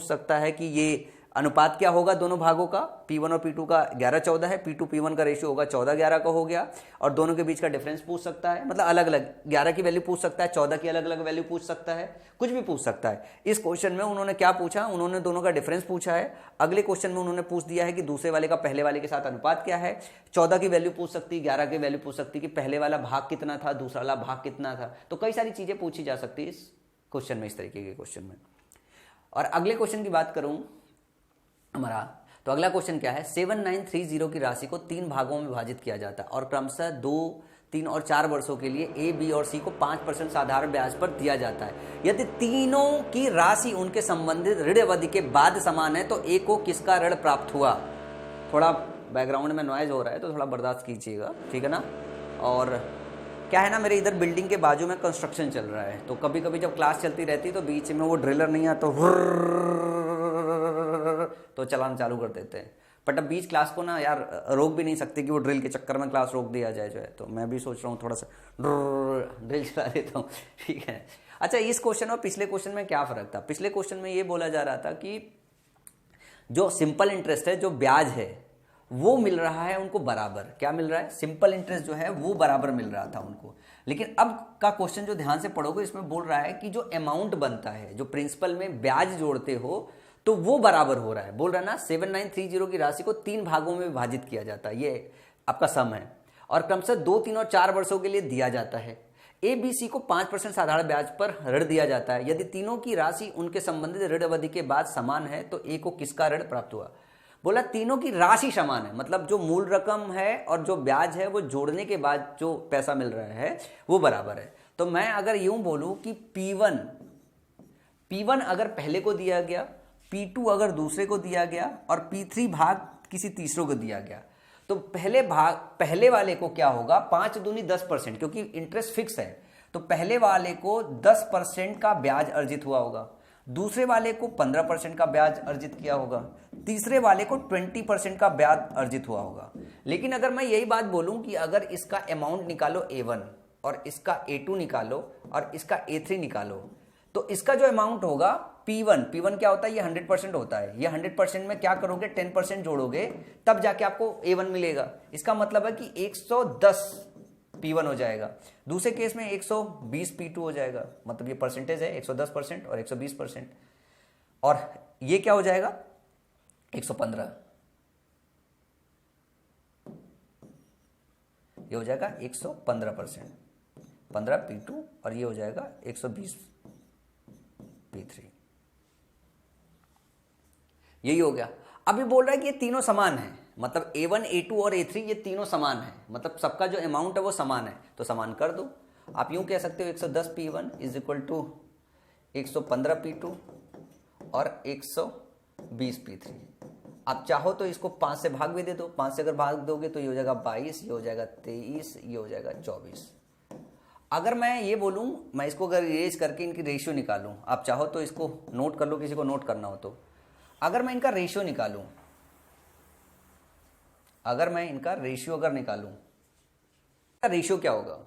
सकता है कि ये अनुपात क्या होगा दोनों भागों का। P1 और P2 का 11-14 है, P2 P1 का रेशियो होगा 14-11 का हो गया। और दोनों के बीच का डिफरेंस पूछ सकता है, मतलब अलग अलग 11 की वैल्यू पूछ सकता है, 14 की अलग अलग वैल्यू पूछ सकता है, कुछ भी पूछ सकता है। इस क्वेश्चन में उन्होंने क्या पूछा, उन्होंने दोनों का डिफरेंस पूछा है। अगले क्वेश्चन में उन्होंने पूछ दिया है कि दूसरे वाले का पहले वाले के साथ अनुपात क्या है। 14 की वैल्यू पूछ सकती है, 11 की वैल्यू पूछ सकती है कि पहले वाला भाग कितना था, दूसरा वाला भाग कितना था। तो कई सारी चीजें पूछी जा सकती है इस क्वेश्चन में, इस तरीके के क्वेश्चन में। और अगले क्वेश्चन की बात करूं हमारा, तो अगला क्वेश्चन क्या है, 7930 की राशि को 3 भागों में विभाजित किया जाता है और क्रमशः 2, 3 और 4 वर्षों के लिए ए, बी और सी को 5% साधारण ब्याज पर दिया जाता है। यदि तीनों की राशि उनके संबंधित ऋण अवधि के बाद समान है तो ए को किसका ऋण प्राप्त हुआ। थोड़ा बैकग्राउंड में नॉइज हो रहा है तो थोड़ा बर्दाश्त कीजिएगा, ठीक है ना। और क्या है ना, मेरे इधर बिल्डिंग के बाजू में कंस्ट्रक्शन चल रहा है, तो कभी कभी जब क्लास चलती रहती है तो बीच में वो ड्रिलर नहीं आता तो चलाना चालू कर देते हैं। बट अब बीच क्लास को ना यार रोक भी नहीं सकते कि वो ड्रिल के चक्कर में क्लास रोक दिया जाए जो है। तो मैं भी सोच रहा हूँ थोड़ा सा ड्रिल चला देता हूँ, ठीक है। अच्छा, इस क्वेश्चन और पिछले क्वेश्चन में क्या फर्क था। पिछले क्वेश्चन में ये बोला जा रहा था कि जो सिंपल इंटरेस्ट है, जो ब्याज है, वो मिल रहा है उनको बराबर। क्या मिल रहा है, सिंपल इंटरेस्ट जो है वो बराबर मिल रहा था उनको। लेकिन अब का क्वेश्चन जो ध्यान से पढ़ोगे इसमें बोल रहा है कि जो अमाउंट बनता है, जो प्रिंसिपल में ब्याज जोड़ते हो, तो वो बराबर हो रहा है। बोल रहा है ना 7930 की राशि को 3 भागों में विभाजित किया जाता है, ये आपका सम है, और क्रमशः 2, 3 और 4 वर्षों के लिए दिया जाता है। ए, बी, सी को 5% साधारण ब्याज पर ऋण दिया जाता है। यदि तीनों की राशि उनके संबंधित ऋण अवधि के बाद समान है तो ए को किसका ऋण प्राप्त हुआ। बोला तीनों की राशि समान है, मतलब जो मूल रकम है और जो ब्याज है वो जोड़ने के बाद जो पैसा मिल रहा है वो बराबर है। तो मैं अगर यूं बोलूं कि P1 अगर पहले को दिया गया, P2 अगर दूसरे को दिया गया और P3 भाग किसी तीसरे को दिया गया, तो पहले वाले को क्या होगा, 5 दूनी 10%, क्योंकि इंटरेस्ट फिक्स है तो पहले वाले को 10% का ब्याज अर्जित हुआ होगा, दूसरे वाले को 15% का ब्याज अर्जित किया होगा, तीसरे वाले को 20% का ब्याज अर्जित हुआ होगा। लेकिन अगर मैं यही बात बोलूं कि अगर इसका अमाउंट निकालो A1 और इसका A2 निकालो और इसका A3 निकालो, तो इसका जो अमाउंट होगा P1 क्या होता है, ये 100% होता है। ये 100% में क्या करोगे, 10% जोड़ोगे तब जाके आपको A1 मिलेगा। इसका मतलब है कि 110 P1 हो जाएगा, दूसरे केस में 120 P2 हो जाएगा। मतलब ये परसेंटेज है 110% और 120%, और ये क्या हो जाएगा 115, ये हो जाएगा 115%, 15 P2 और ये हो जाएगा 120 P3। यही हो गया। अभी बोल रहा है कि ये तीनों समान है, मतलब A1, A2 और A3 ये तीनों समान है, मतलब सबका जो अमाउंट है वो समान है, तो समान कर दो। आप यूं कह सकते हो 110 P1 is equal to 115 P2 और 120 P3। आप चाहो तो इसको 5 से भाग भी दे दो, 5 से अगर भाग दोगे तो ये हो जाएगा 22, ये हो जाएगा 23, ये हो जाएगा 24। अगर मैं ये बोलूं, मैं इसको अगर इरेज करके इनकी रेशियो निकालूं, आप चाहो तो इसको नोट कर लो, किसी को नोट करना हो तो, अगर मैं इनका रेशियो निकालूं, अगर मैं इनका रेशियो निकालूं रेशियो क्या होगा?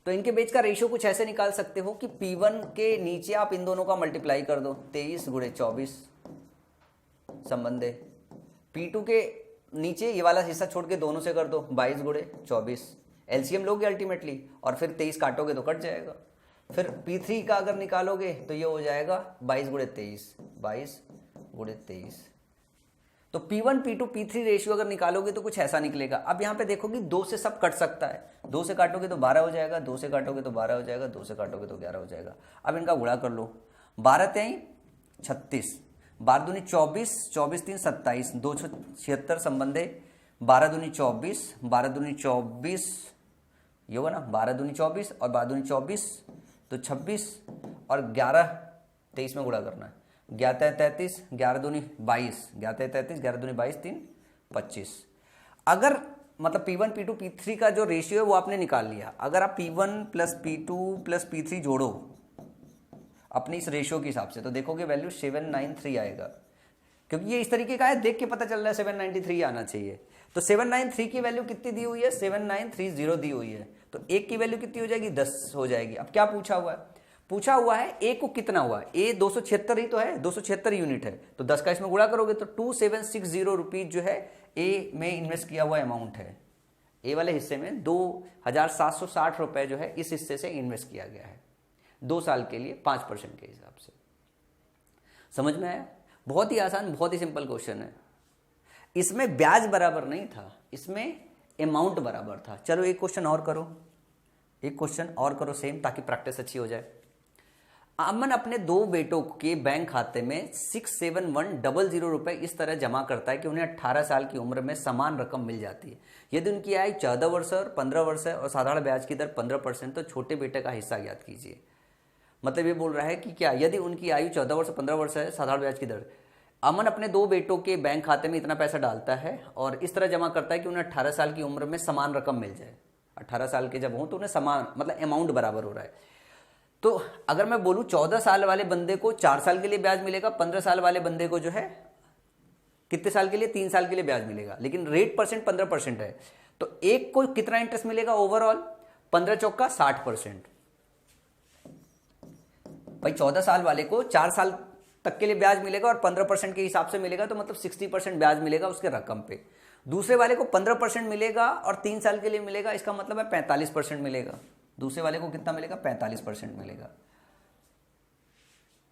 तो इनके बीच का रेशियो कुछ ऐसे निकाल सकते हो कि P1 के नीचे आप इन दोनों का मल्टीप्लाई कर दो, 23 गुणे 24 संबंध है। P2 के नीचे ये वाला हिस्सा छोड़ के दोनों से कर दो, 22 गुणे 24, एलसीएम लोगे अल्टीमेटली, और फिर 23 काटोगे तो कट जाएगा। फिर P3 का अगर निकालोगे तो ये हो जाएगा 22 गुणे 23, 22 गुणे 23। तो P1 P2 P3 रेशियो अगर निकालोगे तो कुछ ऐसा निकलेगा। अब यहाँ पे देखोगे 2 से सब कट सकता है, 2 से काटोगे तो 12 हो जाएगा, 2 से काटोगे तो 12 हो जाएगा, 2 से काटोगे तो 11 हो जाएगा। अब इनका गुणा कर लो, 12 तेई 36, 12 दूनी 24, 24 3 27, 276 संबंध है। 12 दूनी 24, 12 दूनी 24 ये होगा ना, 12 दूनी 24 और 12 दूनी 24 तो 26, और 11 23 में गुणा करना है, 11 33, 11 दूनी 22, 11 33, 11 दूनी 22, 3 25। अगर मतलब P1 P2 P3 का जो रेशियो है वो आपने निकाल लिया। अगर आप P1 plus P2 plus P3 जोड़ो अपनी इस रेशियो के हिसाब से तो देखोगे वैल्यू 793 आएगा, क्योंकि ये इस तरीके का है, देख के पता चल रहा है 793 आना चाहिए। तो 793 की वैल्यू कितनी दी हुई है? 7930 दी हुई है। तो एक की वैल्यू कितनी हो जाएगी? 10 हो जाएगी। अब क्या पूछा हुआ है? पूछा हुआ है ए को कितना हुआ है? ए 276 ही तो है, 276 यूनिट है, तो 10 का इसमें गुणा करोगे तो 2760 रुपीज जो है ए में इन्वेस्ट किया हुआ अमाउंट है। ए वाले हिस्से में 2760 रुपए जो है इस हिस्से से इन्वेस्ट किया गया है 2 साल के लिए 5% के हिसाब से। समझ में आया? बहुत ही आसान, बहुत ही सिंपल क्वेश्चन है। इसमें ब्याज बराबर नहीं था, इसमें अमाउंट बराबर था। चलो एक क्वेश्चन और करो, एक क्वेश्चन और करो सेम, ताकि प्रैक्टिस अच्छी हो जाए। अमन अपने 2 बेटों के बैंक खाते में 67100 रुपए इस तरह जमा करता है कि उन्हें 18 साल की उम्र में समान रकम मिल जाती है। यदि उनकी आयु 14 वर्ष और 15 वर्ष है और साधारण ब्याज की दर 15%, तो छोटे बेटे का हिस्सा ज्ञात कीजिए। मतलब ये बोल रहा है कि क्या यदि उनकी आयु 14 वर्ष 15 वर्ष है, साधारण ब्याज की दर, अमन अपने 2 बेटों के बैंक खाते में इतना पैसा डालता है और इस तरह जमा करता है कि उन्हें 18 साल की उम्र में समान रकम मिल जाए। 18 साल के जब हों तो उन्हें समान मतलब अमाउंट बराबर हो रहा है। तो अगर मैं बोलूं 14 साल वाले बंदे को 4 साल के लिए ब्याज मिलेगा, 15 साल वाले बंदे को जो है कितने साल के लिए? 3 साल के लिए ब्याज मिलेगा, लेकिन रेट परसेंट 15% है। तो एक को कितना इंटरेस्ट मिलेगा ओवरऑल? 15 चौका 60%। भाई 14 साल वाले को 4 साल तक के लिए ब्याज मिलेगा और 15% के हिसाब से मिलेगा, तो मतलब 60% ब्याज मिलेगा उसके रकम पे। दूसरे वाले को 15% मिलेगा और 3 साल के लिए मिलेगा, इसका मतलब है 45% मिलेगा। दूसरे वाले को कितना मिलेगा? 45% मिलेगा।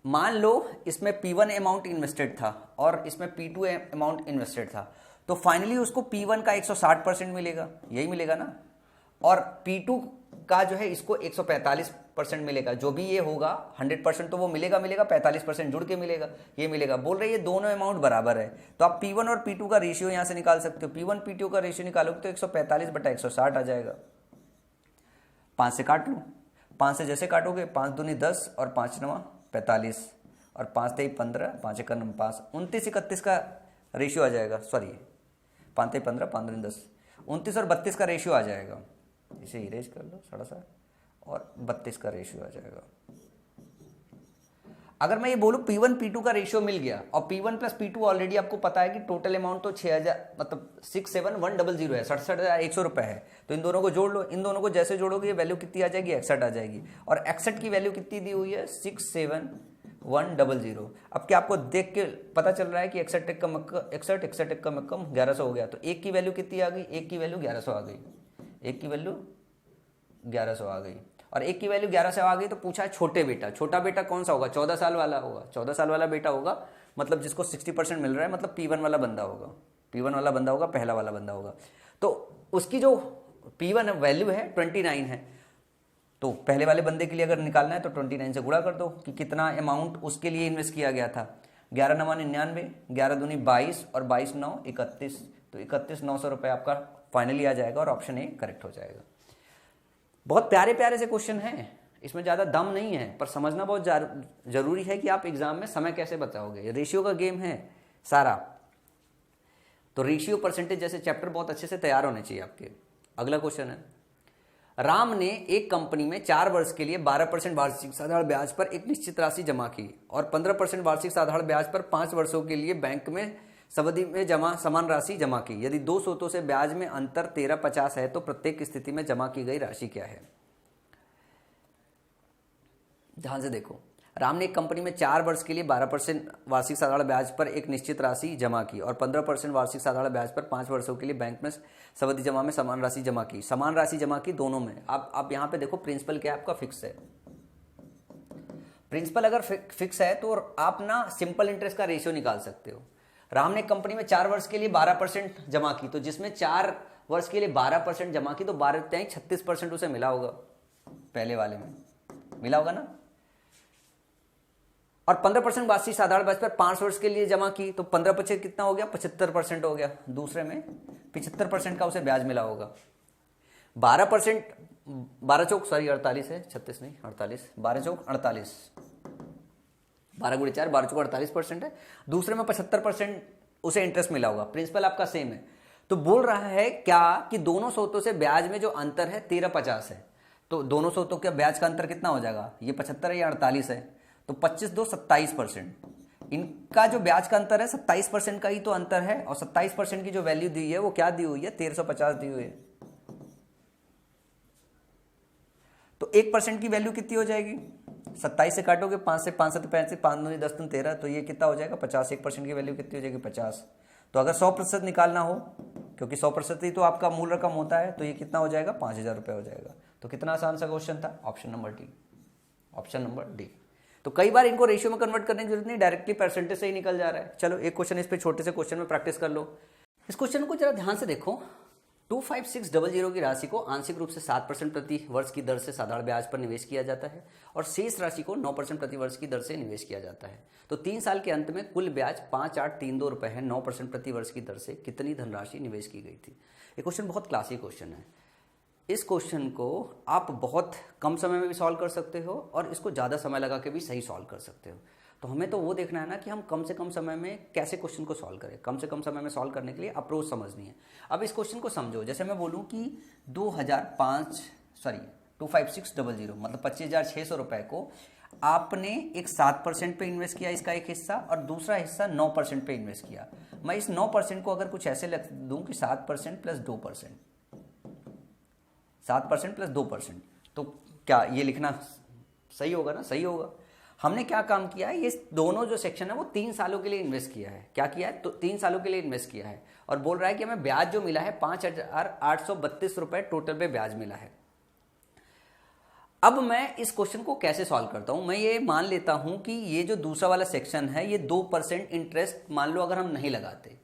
मान लो इसमें P1 अमाउंट इन्वेस्टेड था और इसमें P2 अमाउंट इन्वेस्टेड था, तो फाइनली उसको P1 का 160% मिलेगा, यही मिलेगा ना, और P2 का जो है इसको 145% मिलेगा। जो भी ये होगा 100% तो वो मिलेगा, 45% जुड़ के मिलेगा, ये मिलेगा। बोल रहे ये दोनों अमाउंट बराबर है, तो आप P1 और P2 का रेशियो यहां से निकाल सकते हो। P1 P2 का रेशियो निकालोगे तो 145/160 आ जाएगा। 5 से काट लो, 5 से जैसे काटोगे 5 दूनी 10 और 5 9 45 और 5 तेई 15, 5 1 5, 29 31 का रेशियो आ जाएगा। सॉरी 5 तेई 15, 5 दूनी 10, 29 और 32 का रेशियो आ जाएगा। इसे इरेज कर लो थोड़ा सा, और 32 का रेशियो आ जाएगा। अगर मैं ये बोलूं P1 P2 का रेशियो मिल गया और P1 प्लस P2 ऑलरेडी आपको पता है कि टोटल अमाउंट तो 6000 मतलब 67100 है, 67,100 रुपए है, तो इन दोनों को जोड़ लो। इन दोनों को जैसे जोड़ोगे ये वैल्यू कितनी आ जाएगी? 61 आ जाएगी। और 61 की वैल्यू कितनी दी हुई है? 67100। अब क्या आपको देख के पता चल रहा है कि 61 का 1100 हो गया, तो एक की वैल्यू कितनी आ गई? एक की वैल्यू 1100 आ गई, एक की वैल्यू 1100 आ गई, और एक की वैल्यू 1100 आ गई। तो पूछा है छोटे बेटा, छोटा बेटा कौन सा होगा? 14 साल वाला होगा। 14 साल वाला बेटा होगा, मतलब जिसको 60% मिल रहा है, मतलब P1 वाला बंदा होगा, P1 वाला बंदा होगा, पहला वाला बंदा होगा। तो उसकी जो P1 वैल्यू है 29 है, तो पहले वाले बंदे के लिए अगर निकालना है तो 29 से गुणा कर दो कि कितना अमाउंट उसके लिए इन्वेस्ट किया गया था। 11 9 99, 11 दूनी 22 और 22 9 31, तो 31,900 रुपये आपका फाइनली आ जाएगा और ऑप्शन ए करेक्ट हो जाएगा। बहुत प्यारे प्यारे से क्वेश्चन हैं, इसमें ज़्यादा दम नहीं है, पर समझना बहुत जरूरी है कि आप एग्जाम में समय कैसे बचाओगे। रेशियो का गेम है सारा, तो रेशियो परसेंटेज जैसे चैप्टर बहुत अच्छे से तैयार होने चाहिए आपके। अगला क्वेश्चन है, राम ने एक कंपनी में 4 वर्ष के लिए 12% वार्षिक साधारण ब्याज पर एक निश्चित राशि जमा की और 15% वार्षिक साधारण ब्याज पर 5 वर्षों के लिए बैंक में सावधि में जमा समान राशि जमा की। यदि दो स्रोतों से ब्याज में अंतर 1350 है तो प्रत्येक स्थिति में जमा की गई राशि क्या है। ध्यान से देखो, राम ने एक कंपनी में 4 वर्ष के लिए 12% वार्षिक साधारण ब्याज पर एक निश्चित राशि जमा की और 15% वार्षिक साधारण ब्याज पर 5 वर्षों के लिए बैंक में सावधि जमा में समान राशि जमा की। समान राशि जमा की दोनों में। आप यहाँ पे देखो प्रिंसिपल क्या है आपका, फिक्स है। प्रिंसिपल अगर फिक्स है तो आप ना सिंपल इंटरेस्ट का रेशियो निकाल सकते हो। राम ने कंपनी में 4 वर्ष के लिए 12% जमा की, तो जिसमें 4 वर्ष के लिए 12% जमा की तो 36% उसे मिला होगा, पहले वाले में मिला होगा ना। और 15% वार्षिक साधारण ब्याज पर 5 वर्ष के लिए जमा की तो 15% कितना हो गया, 75% हो गया। दूसरे में 75% का उसे ब्याज मिला होगा। 12%, 12 चौक 48 है, 36 नहीं 48, 12 चौक 48, 12 गुणे 4, 12 चौक 48% है। दूसरे में 75% उसे इंटरेस्ट मिला होगा। प्रिंसिपल आपका सेम है। तो बोल रहा है क्या कि दोनों स्रोतों से ब्याज में जो अंतर है 1350 है, तो दोनों स्रोतों का ब्याज का अंतर कितना हो जाएगा, ये 75 है या 48 है, तो 25 2 27%। इनका जो ब्याज का अंतर है 27% का ही तो अंतर है, और 27% की जो वैल्यू दी है वो क्या दी हुई है, 1350 दी हुई है। तो 1% की वैल्यू कितनी हो जाएगी, 27 से काटोगे 5 से, 5 7 35, 5 9 10 3 13, तो ये कितना हो जाएगा 50। 1% की वैल्यू कितनी हो जाएगी 50। तो अगर 100% निकालना हो, क्योंकि 100% ही तो आपका मूल रकम होता है, तो ये कितना हो जाएगा 5000 रुपये हो जाएगा। तो कितना आसान सा क्वेश्चन था, option number D, option number D. तो कई बार इनको रेशियो में कन्वर्ट करने की जरूरत नहीं, डायरेक्टली परसेंटेज से ही निकल जा रहा है। चलो एक क्वेश्चन इस पे छोटे से क्वेश्चन में प्रैक्टिस कर लो। इस क्वेश्चन को जरा ध्यान से देखो। 25600 की राशि को आंशिक रूप से 7% प्रति वर्ष की दर से साधारण ब्याज पर निवेश किया जाता है और शेष राशि को 9% प्रति वर्ष की दर से निवेश किया जाता है। तो 3 साल के अंत में कुल ब्याज 5832 रुपए है। 9% प्रति वर्ष की दर से कितनी धनराशि निवेश की गई थी। ये क्वेश्चन बहुत क्लासिक क्वेश्चन है। इस क्वेश्चन को आप बहुत कम समय में भी सॉल्व कर सकते हो और इसको ज़्यादा समय लगा के भी सही सॉल्व कर सकते हो। तो हमें तो वो देखना है ना कि हम कम से कम समय में कैसे क्वेश्चन को सॉल्व करें। कम से कम समय में सॉल्व करने के लिए अप्रोच समझनी है। अब इस क्वेश्चन को समझो। जैसे मैं बोलूँ कि 25600 मतलब 25,600 रुपये को आपने एक 7% पे इन्वेस्ट किया, इसका एक हिस्सा, और दूसरा हिस्सा 9% पे इन्वेस्ट किया। मैं इस 9% को अगर कुछ ऐसे लिख दूँ कि 7% प्लस 2%, 7% प्लस 2%, तो क्या ये लिखना सही होगा ना, सही होगा। हमने क्या काम किया है, ये दोनों जो सेक्शन है वो 3 सालों के लिए इन्वेस्ट किया है। क्या किया है, तो 3 सालों के लिए इन्वेस्ट किया है और बोल रहा है कि हमें ब्याज जो मिला है 5832 रुपए टोटल पे ब्याज मिला है। अब मैं इस क्वेश्चन को कैसे सॉल्व करता हूं, मैं ये मान लेता हूं कि ये जो दूसरा वाला सेक्शन है ये 2% इंटरेस्ट मान लो अगर हम नहीं लगाते,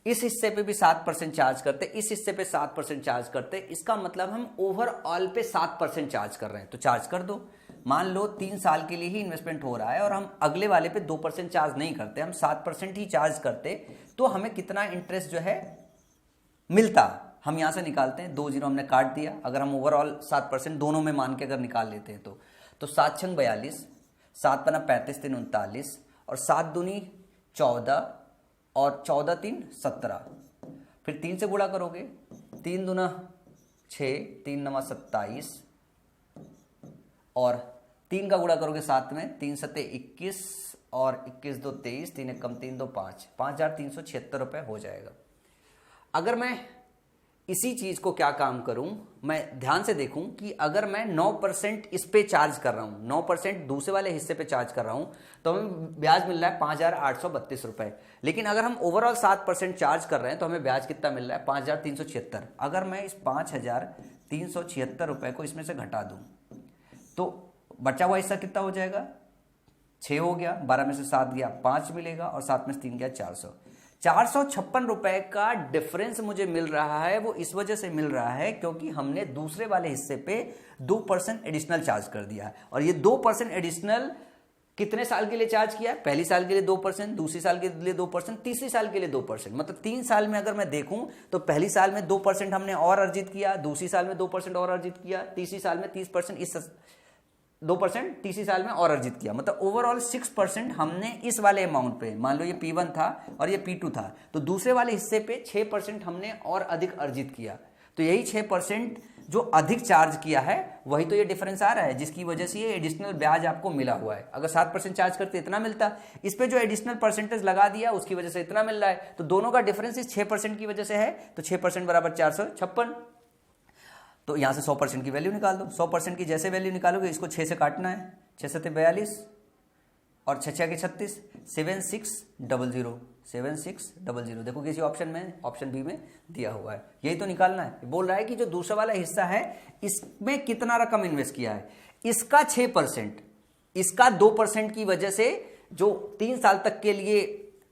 इस हिस्से पे भी 7% चार्ज करते, इस हिस्से पे 7% चार्ज करते, इसका मतलब हम ओवरऑल पे 7% चार्ज कर रहे हैं। तो चार्ज कर दो। मान लो 3 साल के लिए ही इन्वेस्टमेंट हो रहा है और हम अगले वाले पे 2% चार्ज नहीं करते, हम 7% ही चार्ज करते, तो हमें कितना इंटरेस्ट जो है मिलता, हम यहां से निकालते हैं। 2 जीरो हमने काट दिया। अगर हम ओवरऑल 7% दोनों में मान के अगर निकाल लेते हैं तो 7 छंग 42, 7 पना 35 3 39 और 7 दूनी 14 और 14 3 17। फिर 3 से गुणा करोगे, 3 दूना 6, 3 नवा 27 और 3 का गुणा करोगे 7 में, 3 सत्ते 21 और 21 2 23, 3 एक कम 3 2 5, 5376 रुपए हो जाएगा। अगर मैं इसी चीज को क्या काम करूं, मैं ध्यान से देखूं कि अगर मैं 9% इस पे चार्ज कर रहा हूं, 9% दूसरे वाले हिस्से पे चार्ज कर रहा हूं, तो हमें ब्याज मिल रहा है 5832 रुपए। लेकिन अगर हम ओवरऑल 7% चार्ज कर रहे हैं तो हमें ब्याज कितना मिल रहा है 5376। अगर मैं इस 5376 रुपए को इसमें से घटा दूं तो बचा हुआ हिस्सा कितना हो जाएगा, 6 हो गया, 12 में से 7 गया 5 मिलेगा और 7 में से 3 गया 400। 456 रुपए का डिफरेंस मुझे मिल रहा है। वो इस वजह से मिल रहा है क्योंकि हमने दूसरे वाले हिस्से पे 2% एडिशनल चार्ज कर दिया है। और ये 2% एडिशनल कितने साल के लिए चार्ज किया है, पहली साल के लिए 2%, दूसरी साल के लिए 2%, तीसरी साल के लिए 2%। मतलब 3 साल में अगर मैं देखूं तो पहली साल में 2% हमने और अर्जित किया, दूसरी साल में 2% और अर्जित किया, तीसरी साल में 30%, इस 2% तीसरी साल में और अर्जित किया। मतलब ओवरऑल 6% हमने इस वाले अमाउंट पे, मान लो ये P1 था और ये P2 था, तो दूसरे वाले हिस्से पे 6% हमने और अधिक अर्जित किया। तो यही 6% जो अधिक चार्ज किया है वही तो ये डिफरेंस आ रहा है, जिसकी वजह से ये एडिशनल ब्याज आपको मिला हुआ है। अगर 7% चार्ज करते इतना मिलता, इस पे जो एडिशनल परसेंटेज लगा दिया उसकी वजह से इतना मिल रहा है, तो दोनों का डिफरेंस इस 6% की वजह से है, तो 6% बराबर 456। तो यहां से 100% की वैल्यू निकाल दो। 100% की जैसे वैल्यू निकालोगे इसको 6 से काटना है, 6 7 42 और 6 6 36, 7600, 7600। देखो किसी ऑप्शन में, ऑप्शन बी में दिया हुआ है, यही तो निकालना है। बोल रहा है कि जो दूसरा वाला हिस्सा है इसमें कितना रकम इन्वेस्ट किया है, इसका 6%, इसका 2% की वजह से जो 3 साल तक के लिए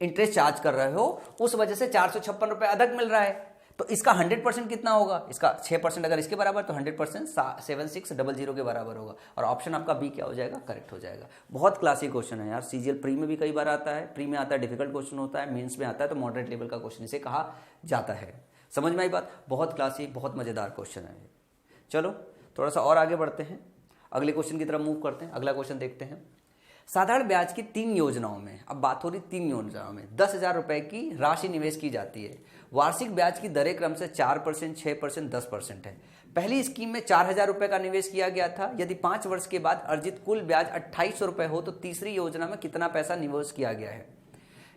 इंटरेस्ट चार्ज कर रहे हो उस वजह से 456 रुपए अधिक मिल रहा है। तो इसका 100% कितना होगा, इसका 6% अगर इसके बराबर तो 100% 7600 के बराबर होगा, और ऑप्शन आपका बी क्या हो जाएगा, करेक्ट हो जाएगा। बहुत क्लासिक क्वेश्चन है यार, सीजीएल प्री में भी कई बार आता है, प्री में आता है डिफिकल्ट क्वेश्चन होता है, मेंस में आता है तो मॉडरेट लेवल का क्वेश्चन इसे कहा जाता है। समझ में आई बात, बहुत क्लासिक बहुत मजेदार क्वेश्चन है। चलो थोड़ा सा और आगे बढ़ते हैं, अगले क्वेश्चन की तरफ मूव करते हैं। अगला क्वेश्चन देखते हैं। साधारण ब्याज की 3 योजनाओं में, अब बात हो रही 3 योजनाओं में 10,000 रुपए की राशि निवेश की जाती है। वार्षिक ब्याज की दरें क्रम से 4%, 6%, 10% है। पहली स्कीम में 4,000 रुपए का निवेश किया गया था। यदि 5 वर्ष के बाद अर्जित कुल ब्याज 2,800 रुपए हो तो तीसरी योजना में कितना पैसा निवेश किया गया है।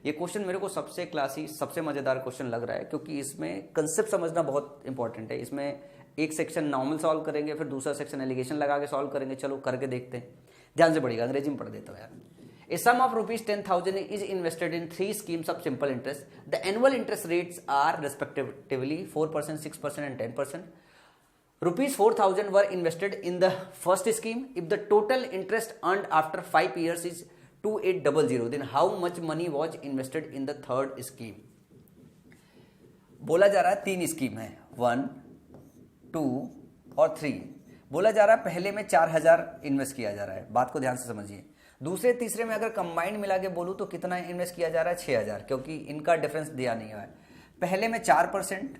ये क्वेश्चन मेरे को सबसे क्लासी, सबसे मजेदार क्वेश्चन लग रहा है, क्योंकि इसमें कंसेप्ट समझना बहुत इंपॉर्टेंट है। इसमें एक सेक्शन नॉर्मल सॉल्व करेंगे, फिर दूसरा सेक्शन एलिगेशन लगा के सॉल्व करेंगे। चलो करके देखते हैं, ध्यान से पढ़िएगा, अंग्रेजी में पढ़ देता हूँ यार। A sum of rupees 10,000 is invested in 3 schemes of simple interest. The annual interest rates are respectively 4%, 6% and 10%. Rupees 4,000 were invested in the first scheme. If the total interest earned after 5 years is 2,800, then how much money was invested in the third scheme? बोला जा रहा है 3 scheme है, 1, 2 और 3। बोला जा रहा है पहले में 4,000 इन्वेस्ट किया जा रहा है, बात को ध्यान से समझिए। दूसरे तीसरे में अगर कंबाइंड मिला के बोलूँ तो कितना इन्वेस्ट किया जा रहा है, 6,000, क्योंकि इनका डिफरेंस दिया नहीं हुआ है। पहले में 4%,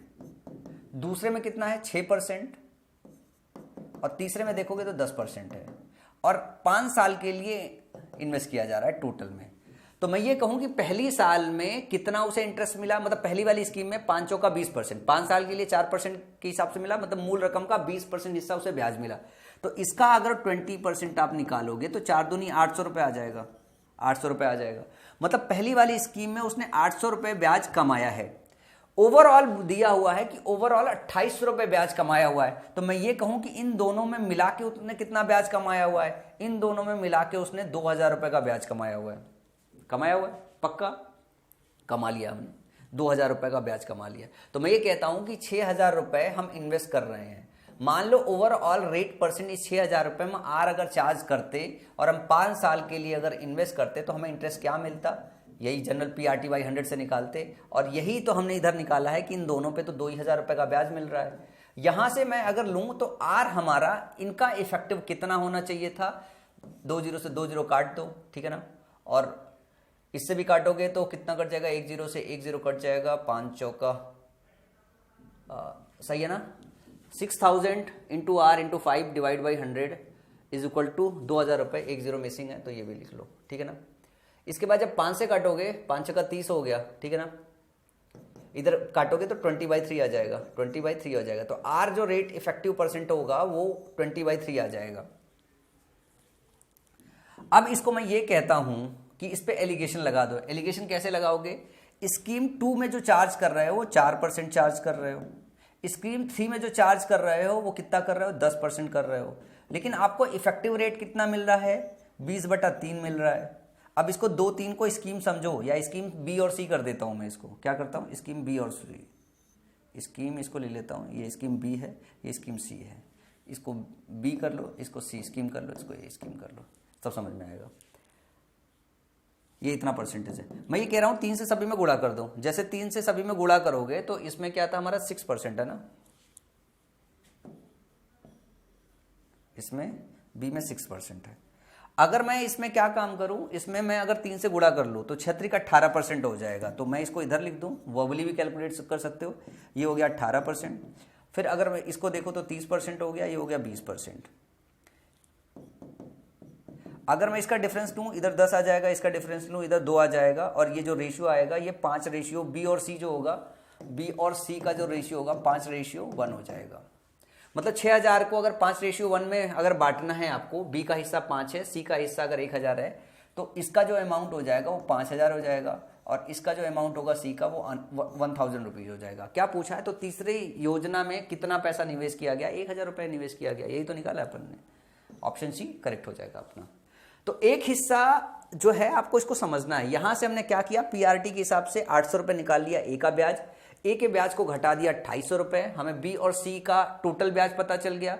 दूसरे में कितना है 6%, और तीसरे में देखोगे तो 10% है, और 5 साल के लिए इन्वेस्ट किया जा रहा है टोटल में। तो मैं ये कहूं कि पहली साल में कितना उसे इंटरेस्ट मिला, मतलब पहली वाली स्कीम में 5 का 20%, 5 साल के लिए 4% के हिसाब से मिला, मतलब मूल रकम का 20% हिस्सा उसे ब्याज मिला। तो इसका अगर 20% आप निकालोगे तो 4 दूनी 800 रुपये आ जाएगा, 800 रुपये आ जाएगा। मतलब पहली वाली स्कीम में उसने 800 रुपये ब्याज कमाया है। ओवरऑल दिया हुआ है कि ओवरऑल 2,800 रुपये ब्याज कमाया हुआ है। तो मैं ये कहूं कि इन दोनों में मिला के उसने कितना ब्याज कमाया हुआ है, इन दोनों में मिला के उसने 2,000 रुपये का ब्याज कमाया हुआ है। कमाया हुआ है, पक्का कमा लिया हमने, 2,000 रुपये का ब्याज कमा लिया। तो मैं ये कहता हूं कि 6,000 रुपये हम इन्वेस्ट कर रहे हैं। मान लो ओवरऑल रेट परसेंट इस 6,000 रुपये में आर अगर चार्ज करते और हम 5 साल के लिए अगर इन्वेस्ट करते तो हमें इंटरेस्ट क्या मिलता, यही जनरल PRT/100 से निकालते, और यही तो हमने इधर निकाला है कि इन दोनों पे तो 2,000 रुपये का ब्याज मिल रहा है। यहां से मैं अगर लूं तो आर हमारा इनका इफेक्टिव कितना होना चाहिए था, 2 0 से 2 0 काट दो, ठीक है ना, और इससे भी काटोगे तो कितना कट जाएगा, 1 0 से 1 0 कट जाएगा, 5 चौका, सही है ना। 6,000 into R into 5 divide by 100 is equal to 2,000 रुपये, 1 0 मिसिंग है तो ये भी लिख लो, ठीक है ना। इसके बाद जब 5 से काटोगे, 5 का 30 हो गया, ठीक है ना, इधर काटोगे तो 20/3 आ जाएगा, 20/3 हो जाएगा। तो आर जो रेट इफेक्टिव परसेंट होगा वो 20/3 आ जाएगा। अब इसको मैं ये कहता हूं कि इस पे एलिगेशन लगा दो। एलिगेशन कैसे लगाओगे, स्कीम 2 में जो चार्ज कर रहे हो वो 4% चार्ज कर रहे हो, स्कीम 3 में जो चार्ज कर रहे हो वो कितना कर रहे हो, 10% कर रहे हो, लेकिन आपको इफेक्टिव रेट कितना मिल रहा है, 20/3 मिल रहा है। अब इसको 2 3 को स्कीम समझो, या स्कीम बी और सी कर देता हूं मैं, इसको क्या करता हूं, स्कीम बी और सी, स्कीम इसको ले लेता हूं, ये स्कीम बी है, ये स्कीम सी है, इसको बी कर लो, इसको सी स्कीम कर लो, इसको ए स्कीम कर लो, सब समझ में आएगा। ये इतना परसेंटेज है। मैं ये कह रहा हूं 3 से सभी में गुणा कर दो। जैसे 3 से सभी में गुणा करोगे तो इसमें क्या था हमारा 6% है ना, इसमें बी में 6% है। अगर मैं इसमें क्या काम करूं, इसमें मैं अगर 3 से गुणा कर लूं तो 6 का 18% हो जाएगा। तो मैं इसको इधर लिख दूं, वर्बली भी कैलकुलेट कर सकते हो, ये हो गया 18%। फिर अगर मैं इसको देखो तो 30% हो गया, ये हो गया 20%। अगर मैं इसका डिफरेंस लूं, इधर 10 आ जाएगा, इसका डिफरेंस लूं, इधर 2 आ जाएगा, और ये जो रेशियो आएगा ये 5 रेशियो बी और सी जो होगा, बी और सी का जो रेशियो होगा 5:1 हो जाएगा। मतलब 6000 को अगर 5:1 में अगर बांटना है आपको, बी का हिस्सा 5 है, सी का हिस्सा अगर 1000 है, तो इसका जो अमाउंट हो जाएगा वो 5000 हो जाएगा, और इसका जो अमाउंट होगा सी का वो 1000 रुपीज हो जाएगा। क्या पूछा है? तो तीसरी योजना में कितना पैसा निवेश किया गया? 1000 रुपये निवेश किया गया, यही तो निकाला अपन ने। ऑप्शन सी करेक्ट हो जाएगा अपना। तो एक हिस्सा जो है आपको इसको समझना है। यहां से हमने क्या किया, पीआरटी के हिसाब से 800 रुपये निकाल लिया ए का ब्याज, ए के ब्याज को घटा दिया 250 रुपये, हमें बी और सी का टोटल ब्याज पता चल गया।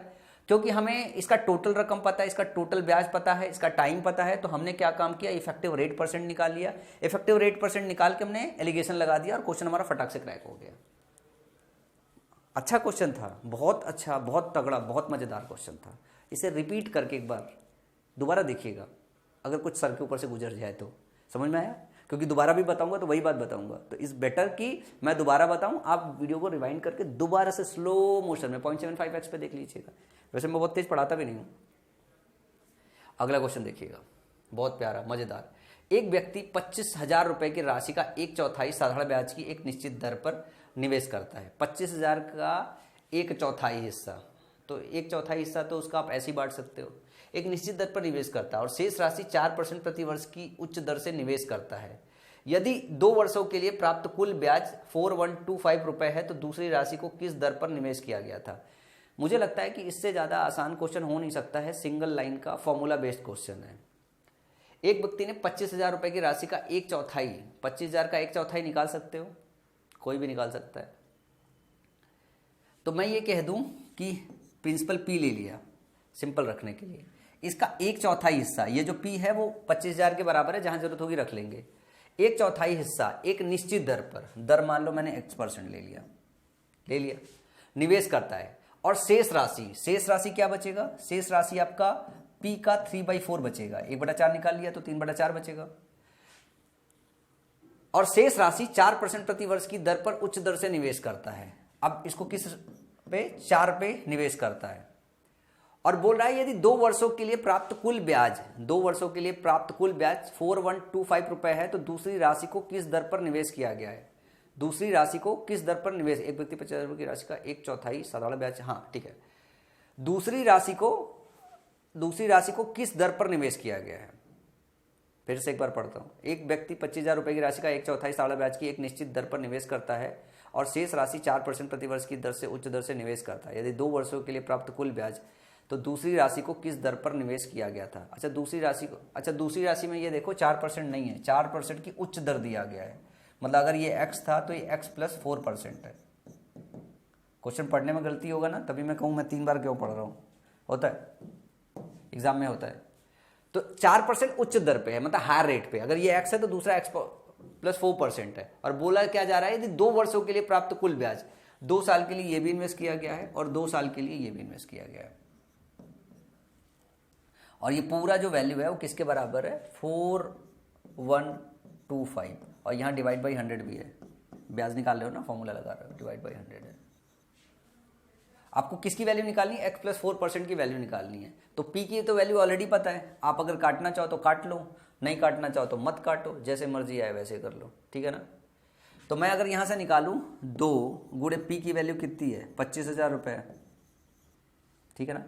क्योंकि हमें इसका टोटल रकम पता है, इसका टोटल ब्याज पता है, इसका टाइम पता है, तो हमने क्या काम किया, इफेक्टिव रेट परसेंट निकाल लिया। इफेक्टिव रेट परसेंट निकाल के हमने एलिगेशन लगा दिया और क्वेश्चन हमारा फटाक से क्रैक हो गया। अच्छा क्वेश्चन था, बहुत अच्छा, बहुत तगड़ा, बहुत मजेदार क्वेश्चन था। इसे रिपीट करके एक बार दोबारा देखिएगा, अगर कुछ सर के ऊपर से गुजर जाए तो। समझ में आया? क्योंकि दोबारा भी बताऊंगा तो वही बात बताऊंगा, तो इस बेटर कि मैं दोबारा बताऊं, आप वीडियो को रिवाइंड करके दोबारा से स्लो मोशन में 0.75x पे देख लीजिएगा। वैसे मैं बहुत तेज पढ़ाता भी नहीं हूं। अगला क्वेश्चन देखिएगा, बहुत प्यारा मजेदार। एक व्यक्ति 25,000 रुपए की राशि का 1/4 साधारण ब्याज की एक निश्चित दर पर निवेश करता है। 25,000 का 1/4 हिस्सा, तो 1/4 हिस्सा तो उसका आप ऐसे ही बांट सकते हो। एक निश्चित दर पर निवेश करता है और शेष राशि 4% प्रति वर्ष की उच्च दर से निवेश करता है। यदि 2 वर्षों के लिए प्राप्त कुल ब्याज 4125 रुपए है, तो दूसरी राशि को किस दर पर निवेश किया गया था? मुझे लगता है कि इससे ज्यादा आसान क्वेश्चन हो नहीं सकता है। सिंगल लाइन का फॉर्मूला बेस्ड क्वेश्चन है। एक व्यक्ति ने 25,000 रुपए की राशि का 1/4, 25,000 का 1/4 निकाल सकते हो, कोई भी निकाल सकता है। तो मैं ये कह दूं कि प्रिंसिपल पी ले लिया सिंपल रखने के लिए। इसका 1/4 हिस्सा, ये जो पी है वो 25,000 के बराबर है, जहां जरूरत होगी रख लेंगे। 1/4 हिस्सा एक निश्चित दर पर, दर मान लो मैंने x% ले लिया, निवेश करता है। और शेष राशि क्या बचेगा? शेष राशि आपका पी का 3/4 बचेगा। 1/4 निकाल लिया तो 3/4 बचेगा। और शेष राशि 4% प्रति वर्ष की दर पर उच्च दर से निवेश करता है। अब इसको किस पे? 4 पे निवेश करता है। और बोल रहा है यदि 2 वर्षों के लिए प्राप्त कुल ब्याज 4125 रुपए है, तो दूसरी राशि को किस दर पर निवेश किया गया है? दूसरी राशि को किस दर पर निवेश? एक व्यक्ति 50,000 रुपए की राशि का 1/4 साधारण ब्याज, हाँ ठीक है। दूसरी राशि को किस दर पर निवेश किया गया है? फिर से एक बार पढ़ता हूं। एक व्यक्ति 25,000 रुपए की राशि का 1/4 साधारण ब्याज की एक निश्चित दर पर निवेश करता है और शेष राशि 4% प्रति वर्ष की दर से उच्च दर से निवेश करता है। यदि 2 वर्षों के लिए प्राप्त कुल ब्याज, तो दूसरी राशि को किस दर पर निवेश किया गया था? दूसरी राशि में ये देखो 4% नहीं है, 4% की उच्च दर दिया गया है। मतलब अगर ये x था तो ये x + 4% है। क्वेश्चन पढ़ने में गलती होगा ना, तभी मैं कहूँ मैं 3 बार क्यों पढ़ रहा हूँ, होता है एग्जाम में होता है। तो 4% उच्च दर पे है, मतलब हायर रेट पे। अगर ये x है तो दूसरा x + 4% है। और बोला क्या जा रहा है, यदि 2 वर्षों के लिए प्राप्त कुल ब्याज, 2 साल के लिए ये भी इन्वेस्ट किया गया है और 2 साल के लिए ये भी इन्वेस्ट किया गया है। और ये पूरा जो वैल्यू है वो किसके बराबर है? 4125, और यहाँ डिवाइड बाई 100 भी है। ब्याज निकाल रहे हो ना, फॉर्मूला लगा रहे हो, डिवाइड बाई 100 है। आपको किसकी वैल्यू निकालनी है? x + 4% की वैल्यू निकालनी है। तो p की तो वैल्यू ऑलरेडी पता है, आप अगर काटना चाहो तो काट लो, नहीं काटना चाहो तो मत काटो, जैसे मर्जी आए वैसे कर लो, ठीक है ना। तो मैं अगर यहाँ से निकालूँ 2 गुणे p की वैल्यू कितनी है? 25,000 रुपये, ठीक है ना।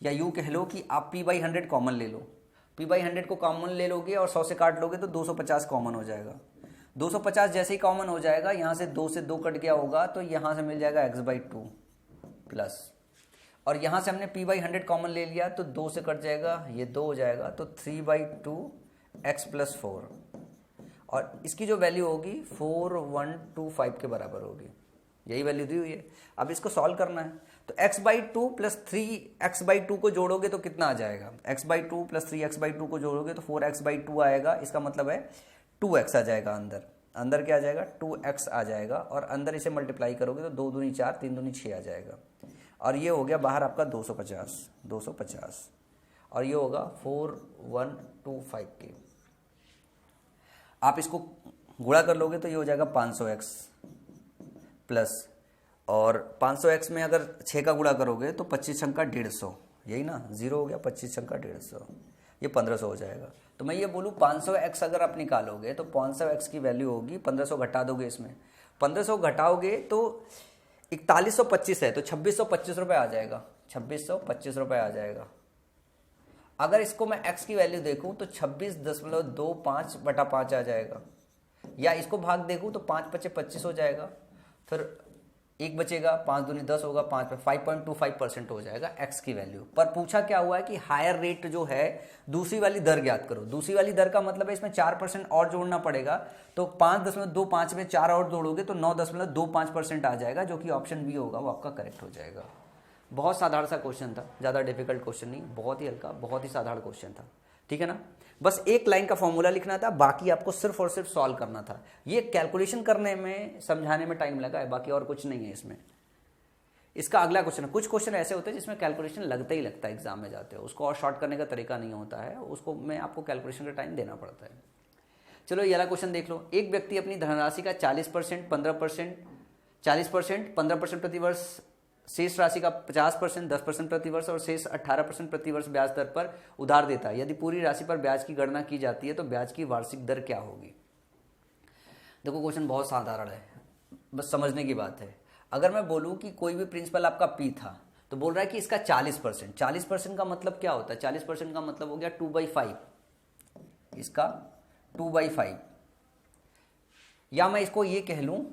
या यूँ कह लो कि आप p/100 कॉमन ले लो, p/100 को कॉमन ले लोगे और 100 से काट लोगे तो 250 कॉमन हो जाएगा। 250 जैसे ही कॉमन हो जाएगा, यहाँ से 2 से 2 कट गया होगा तो यहाँ से मिल जाएगा x/2 प्लस, और यहाँ से हमने p/100 कॉमन ले लिया तो 2 से कट जाएगा, ये 2 हो जाएगा, तो 3/2 x + 4, और इसकी जो वैल्यू होगी 4125 के बराबर होगी। यही वैल्यू दी हुई है। अब इसको सॉल्व करना है, तो x/2 + 3x/2 को जोड़ोगे तो कितना आ जाएगा? x/2 + 3x/2 को जोड़ोगे तो 4x/2 आएगा। इसका मतलब है 2x आ जाएगा, अंदर क्या आ जाएगा? 2x आ जाएगा, और अंदर इसे मल्टीप्लाई करोगे तो 2 दूनी 4, 3 दूनी 6 आ जाएगा, और ये हो गया बाहर आपका 250, और ये होगा 4125 के। आप इसको गुणा कर लोगे तो ये हो जाएगा 500x प्लस, और 500x में अगर 6 का गुणा करोगे तो 25 छंका 150, यही ना, 0 हो गया, 25 छंका 150, ये 1500 हो जाएगा। तो मैं ये बोलूँ 500x अगर आप निकालोगे तो 500x की वैल्यू होगी, 1500 घटा दोगे इसमें, 1500 घटाओगे तो 4125 है तो 2625 रुपये आ जाएगा, 2625 रुपये आ जाएगा। अगर इसको मैं x की वैल्यू देखूं तो 26.25/5 आ जाएगा, या इसको भाग देखूं तो 5 × 25 हो जाएगा, फिर एक बचेगा, 5 दूनी 10 होगा, 5 पे 5.25% हो जाएगा x की वैल्यू। पर पूछा क्या हुआ है कि हायर रेट जो है दूसरी वाली दर ज्ञात करो। दूसरी वाली दर का मतलब है इसमें 4% और जोड़ना पड़ेगा, तो 5.25 में 4 और जोड़ोगे तो 9.25% आ जाएगा, जो कि ऑप्शन बी होगा, वो आपका करेक्ट हो जाएगा। बहुत साधारण सा क्वेश्चन था, ज़्यादा डिफिकल्ट क्वेश्चन नहीं, बहुत ही हल्का, बहुत ही साधारण क्वेश्चन था, ठीक है ना। बस एक लाइन का फॉर्मूला लिखना था, बाकी आपको सिर्फ और सिर्फ सॉल्व करना था। ये कैलकुलेशन करने में, समझाने में टाइम लगा है, बाकी और कुछ नहीं है इसमें। इसका अगला क्वेश्चन है, कुछ क्वेश्चन ऐसे होते हैं जिसमें कैलकुलेशन लगता ही लगता है, एग्जाम में जाते हो उसको और शॉर्ट करने का तरीका नहीं होता है, उसको में आपको कैलकुलेशन का टाइम देना पड़ता है। चलो ये वाला क्वेश्चन देख लो। एक व्यक्ति अपनी धनराशि का 40%, 15%, 40%, 15% प्रतिवर्ष, शेष राशि का 50%, 10% प्रतिवर्ष और शेष 18% प्रतिवर्ष ब्याज दर पर उधार देता है। यदि पूरी राशि पर ब्याज की गणना की जाती है तो ब्याज की वार्षिक दर क्या होगी। देखो क्वेश्चन बहुत साधारण है, बस समझने की बात है। अगर मैं बोलूं कि कोई भी प्रिंसिपल आपका पी था, तो बोल रहा है कि इसका 40%, 40% का मतलब क्या होता है, 40% का मतलब हो गया 2/5, इसका 2/5। या मैं इसको ये कह लूं,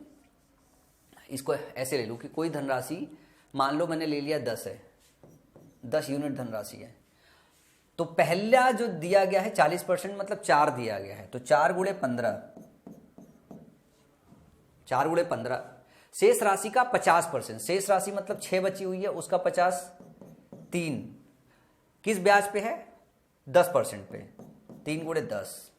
इसको ऐसे ले लूं कि कोई धनराशि मान लो मैंने ले लिया 10 है, 10 यूनिट धनराशि है, तो पहला जो दिया गया है 40% मतलब 4 दिया गया है, तो 4 × 15, 4 × 15। शेष राशि का 50%, शेष राशि मतलब 6 बची हुई है, उसका 50, 3 किस ब्याज पे है, 10% पे, 3 × 10।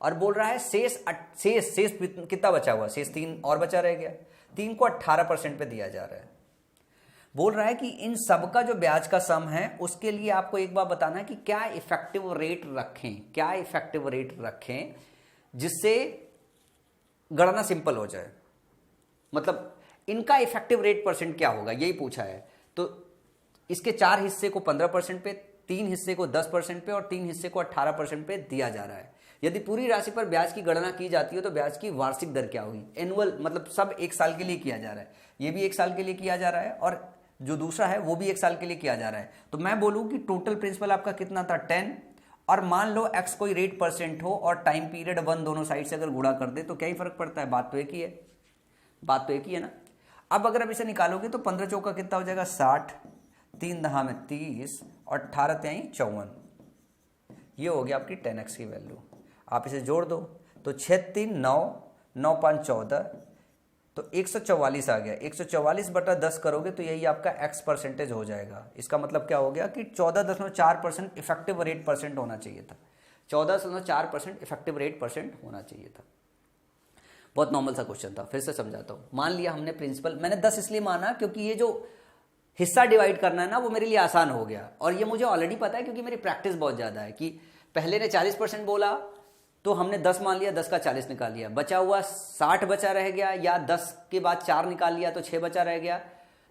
और बोल रहा है शेष कितना बचा हुआ, शेष 3 और बचा रह गया, 3 को 18% पे दिया जा रहा है। बोल रहा है कि इन सब का जो ब्याज का सम है उसके लिए आपको एक बार बताना है कि क्या इफेक्टिव रेट रखें, क्या इफेक्टिव रेट रखें जिससे गणना सिंपल हो जाए। मतलब इनका इफेक्टिव रेट परसेंट क्या होगा, यही पूछा है। तो इसके 4 हिस्से को 15% पे, 3 हिस्से को 10% पे और 3 हिस्से को 18% पे दिया जा रहा है। यदि पूरी राशि पर ब्याज की गणना की जाती है तो ब्याज की वार्षिक दर क्या होगी। एनुअल मतलब सब 1 साल के लिए किया जा रहा है, ये भी 1 साल के लिए किया जा रहा है और जो दूसरा है वो भी 1 साल के लिए किया जा रहा है। तो मैं बोलूं कि टोटल प्रिंसिपल आपका कितना था 10, और मान लो x कोई रेट परसेंट हो और टाइम पीरियड 1 दोनों साइड से अगर गुणा कर दे तो क्या ही फर्क पड़ता है, बात तो एक ही है, बात तो एक ही है ना। अब अगर आप इसे निकालोगे तो 15 चौका कितना हो जाएगा 60, 3 दहा में 30 और 18 तिहाई 54, ये हो गया आपकी 10x की वैल्यू। आप इसे जोड़ दो तो 6 3 9, 9 5 14, तो 144 आ गया। 144/10 करोगे तो यही आपका x परसेंटेज हो जाएगा। इसका मतलब क्या हो गया कि 14.4% इफेक्टिव रेट परसेंट होना चाहिए था, 14.4% इफेक्टिव रेट परसेंट होना चाहिए था। बहुत नॉर्मल सा क्वेश्चन था, फिर से समझाता हूँ। मान लिया हमने प्रिंसिपल, मैंने 10 इसलिए माना क्योंकि ये जो हिस्सा डिवाइड करना है ना वो मेरे लिए आसान हो गया, और ये मुझे ऑलरेडी पता है क्योंकि मेरी प्रैक्टिस बहुत ज़्यादा है कि पहले ने 40% बोला तो हमने 10 मान लिया, 10 का 40 निकाल लिया, बचा हुआ 60 बचा रह गया, या 10 के बाद 4 निकाल लिया तो 6 बचा रह गया,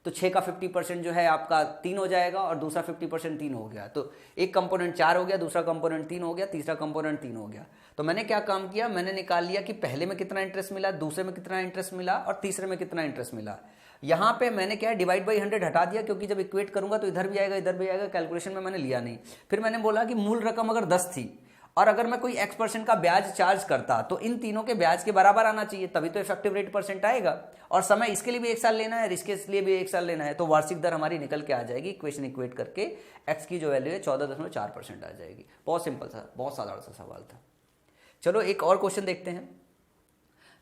तो 6 का 50% जो है आपका 3 हो जाएगा और दूसरा 50% 3 हो गया। तो एक कंपोनेंट 4 हो गया, दूसरा कंपोनेंट 3 हो गया, तीसरा कंपोनेंट 3 हो गया। तो मैंने क्या काम किया, मैंने निकाल लिया कि पहले में कितना इंटरेस्ट मिला, दूसरे में कितना इंटरेस्ट मिला और तीसरे में कितना इंटरेस्ट मिला। यहाँ पे मैंने क्या है डिवाइड बाई 100 हटा दिया, क्योंकि जब इक्वेट करूंगा तो इधर भी आएगा इधर भी आएगा, कैलकुलेशन में मैंने लिया नहीं। फिर मैंने बोला कि मूल रकम अगर 10 थी और अगर मैं कोई x% का ब्याज चार्ज करता तो इन तीनों के ब्याज के बराबर आना चाहिए, तभी तो इफेक्टिव रेट परसेंट आएगा। और समय इसके लिए भी 1 साल लेना है, इसके लिए भी 1 साल लेना है, तो वार्षिक दर हमारी निकल के आ जाएगी। इक्वेशन इक्वेट करके x की जो वैल्यू है 14.4% आ जाएगी। बहुत सिंपल सा, बहुत साधारण सा सवाल था। चलो एक और क्वेश्चन देखते हैं।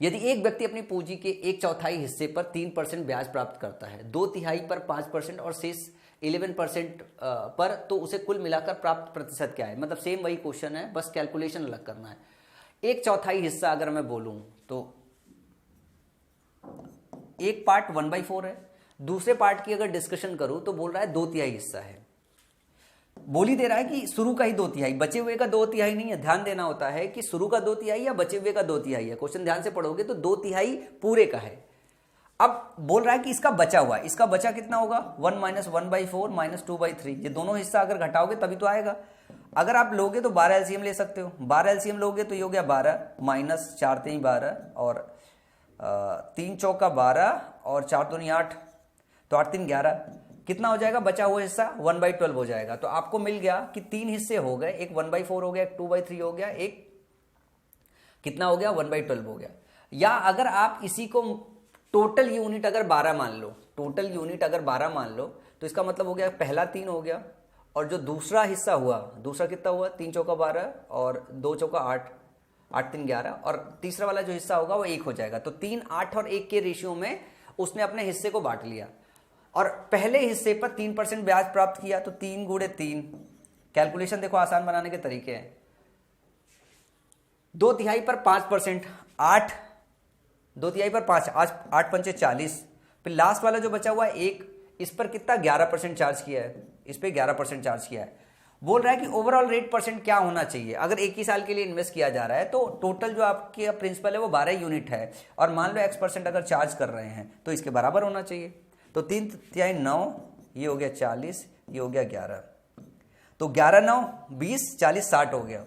यदि एक व्यक्ति अपनी पूंजी के 1/4 हिस्से पर 3% ब्याज प्राप्त करता है, 2/3 पर 5% और शेष 11% पर, तो उसे कुल मिलाकर प्राप्त प्रतिशत क्या है। मतलब सेम वही क्वेश्चन है, बस कैलकुलेशन अलग करना है। 1/4 हिस्सा अगर मैं बोलूं तो एक पार्ट 1/4 है, दूसरे पार्ट की अगर डिस्कशन करूं तो बोल रहा है 2/3 हिस्सा है। बोल ही दे रहा है कि शुरू का ही 2/3, बचे हुए का 2/3 नहीं है। ध्यान देना होता है कि शुरू का 2/3 या बचे हुए का 2/3 है। क्वेश्चन ध्यान से पढ़ोगे तो 2/3 पूरे का है। अब बोल रहा है कि इसका बचा हुआ, इसका बचा कितना होगा 1 - 1/4 - 2/3, ये दोनों हिस्सा अगर घटाओगे तभी तो आएगा। अगर आप लोगे तो 12 एलसीएम ले सकते हो, 12 एलसीएम लोगे तो ये हो गया 12 - 4 3 12 और 3 चौका 12 और 4 दूनी 8, तो 8 3 11, कितना हो जाएगा बचा हुआ हिस्सा 1/12 हो जाएगा। तो आपको मिल गया कि 3 हिस्से हो गए, एक 1/4 हो गया, एक 2/3 हो गया, एक कितना हो गया 1/12 हो गया। या अगर आप इसी को टोटल यूनिट अगर 12 मान लो, टोटल यूनिट अगर 12 मान लो, तो इसका मतलब हो गया पहला 3 हो गया, और जो दूसरा हिस्सा हुआ, दूसरा कितना हुआ 3 चौका 12 और 2 चौका 8, 8 3 11, और तीसरा वाला जो हिस्सा होगा वो 1 हो जाएगा। तो 3 8 और 1 के रेशियो में उसने अपने हिस्से को बांट लिया, और पहले हिस्से पर 3% ब्याज प्राप्त किया। तो 3 गुणे 3, कैलकुलेशन देखो आसान बनाने के तरीके हैं। 2 तिहाई पर 5%, 8, 2 तिहाई पर 5, 8 पंचे 40, फिर लास्ट वाला जो बचा हुआ है 1, इस पर कितना 11% चार्ज किया है, इस पे 11% चार्ज किया है। बोल रहा है कि ओवरऑल रेट परसेंट क्या होना चाहिए। अगर एक ही साल के लिए इन्वेस्ट किया जा रहा है तो टोटल जो आपके प्रिंसिपल है वो 12 यूनिट है, और मान लो X% अगर चार्ज कर रहे हैं तो इसके बराबर होना चाहिए। तो 3 तिहाई 9, ये हो गया 40, ये हो गया 11, तो 11 9 20, 40 60 हो गया।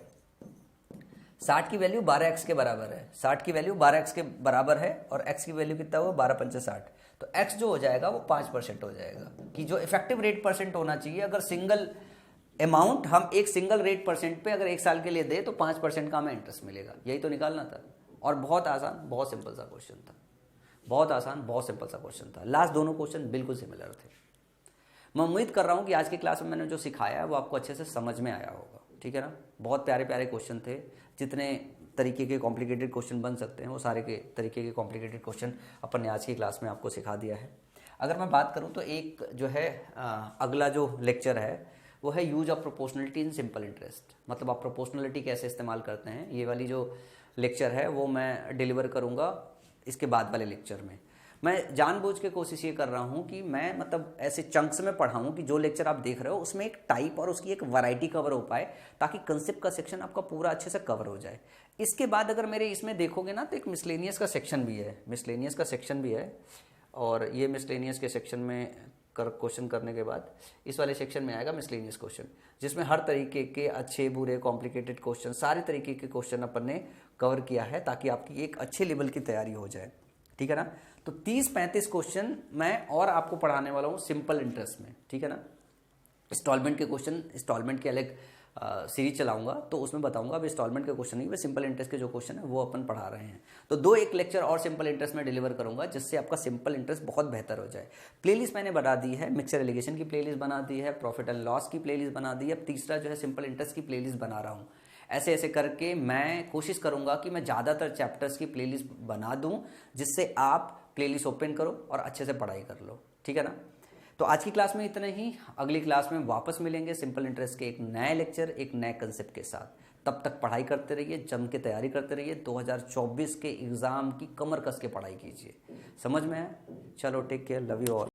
60 की वैल्यू 12x के बराबर है, 60 की वैल्यू 12x के बराबर है, और x की वैल्यू कितना हुआ 12 पंचे 60, तो x जो हो जाएगा वो 5% हो जाएगा। कि जो इफेक्टिव रेट परसेंट होना चाहिए, अगर सिंगल अमाउंट हम एक सिंगल रेट परसेंट पे अगर एक साल के लिए दे तो 5% का हमें इंटरेस्ट मिलेगा। यही तो निकालना था, और बहुत आसान, बहुत सिंपल सा क्वेश्चन था, बहुत आसान, बहुत सिंपल सा क्वेश्चन था। लास्ट दोनों क्वेश्चन बिल्कुल सिमिलर थे। मैं उम्मीद कर रहा हूँ कि आज की क्लास में मैंने जो सिखाया है वो आपको अच्छे से समझ में आया होगा, ठीक है ना। बहुत प्यारे प्यारे क्वेश्चन थे, जितने तरीके के कॉम्प्लिकेटेड क्वेश्चन बन सकते हैं वो सारे के तरीके के कॉम्प्लिकेटेड क्वेश्चन अपन ने आज की क्लास में आपको सिखा दिया है। अगर मैं बात करूँ तो एक जो है अगला जो लेक्चर है वो है use of proportionality in simple interest, मतलब आप प्रोपोर्शनलिटी कैसे इस्तेमाल करते हैं। ये वाली जो लेक्चर है वो मैं डिलीवर करूँगा इसके बाद वाले लेक्चर में। मैं जानबूझ के कोशिश ये कर रहा हूँ कि मैं मतलब ऐसे चंक्स में पढ़ाऊँ कि जो लेक्चर आप देख रहे हो उसमें एक टाइप और उसकी एक वैरायटी कवर हो पाए, ताकि कंसेप्ट का सेक्शन आपका पूरा अच्छे से कवर हो जाए। इसके बाद अगर मेरे इसमें देखोगे ना तो एक मिसलेनियस का सेक्शन भी है, मिसलेनियस का सेक्शन भी है, और ये मिसलेनियस के सेक्शन में क्वेश्चन करने के बाद इस वाले सेक्शन में आएगा मिसलेनियस क्वेश्चन, जिसमें हर तरीके के अच्छे बुरे कॉम्प्लिकेटेड क्वेश्चन, सारे तरीके के क्वेश्चन अपन ने कवर किया है, ताकि आपकी एक अच्छे लेवल की तैयारी हो जाए, ठीक है ना। तो 30-35 क्वेश्चन मैं और आपको पढ़ाने वाला हूँ सिंपल इंटरेस्ट में, ठीक है ना। इंस्टॉलमेंट के क्वेश्चन, इंस्टॉलमेंट के अलग सीरीज चलाऊंगा तो उसमें बताऊंगा। अब इंस्टॉलमेंट के क्वेश्चन नहीं, वे सिंपल इंटरेस्ट के जो क्वेश्चन है वो अपन पढ़ा रहे हैं। तो 2-1 लेक्चर और सिंपल इंटरेस्ट में डिलीवर करूंगा, जिससे आपका सिंपल इंटरेस्ट बहुत बेहतर हो जाए। प्लेलिस्ट मैंने बना दी है, मिक्सर एलिगेशन की प्लेलिस्ट बना दी है, प्रॉफिट एंड लॉस की प्लेलिस्ट बना दी है, अब तीसरा जो है सिंपल इंटरेस्ट की प्लेलिस्ट बना रहा हूँ। ऐसे ऐसे करके मैं कोशिश करूंगा कि मैं ज़्यादातर चैप्टर्स की प्लेलिस्ट बना दूं, जिससे आप प्लेलिस्ट ओपन करो और अच्छे से पढ़ाई कर लो, ठीक है ना। तो आज की क्लास में इतना ही, अगली क्लास में वापस मिलेंगे सिंपल इंटरेस्ट के एक नए लेक्चर, एक नए कंसेप्ट के साथ। तब तक पढ़ाई करते रहिए, जम के तैयारी करते रहिए। 2024 के एग्ज़ाम की कमर कस के पढ़ाई कीजिए। समझ में है? चलो take care, love you all.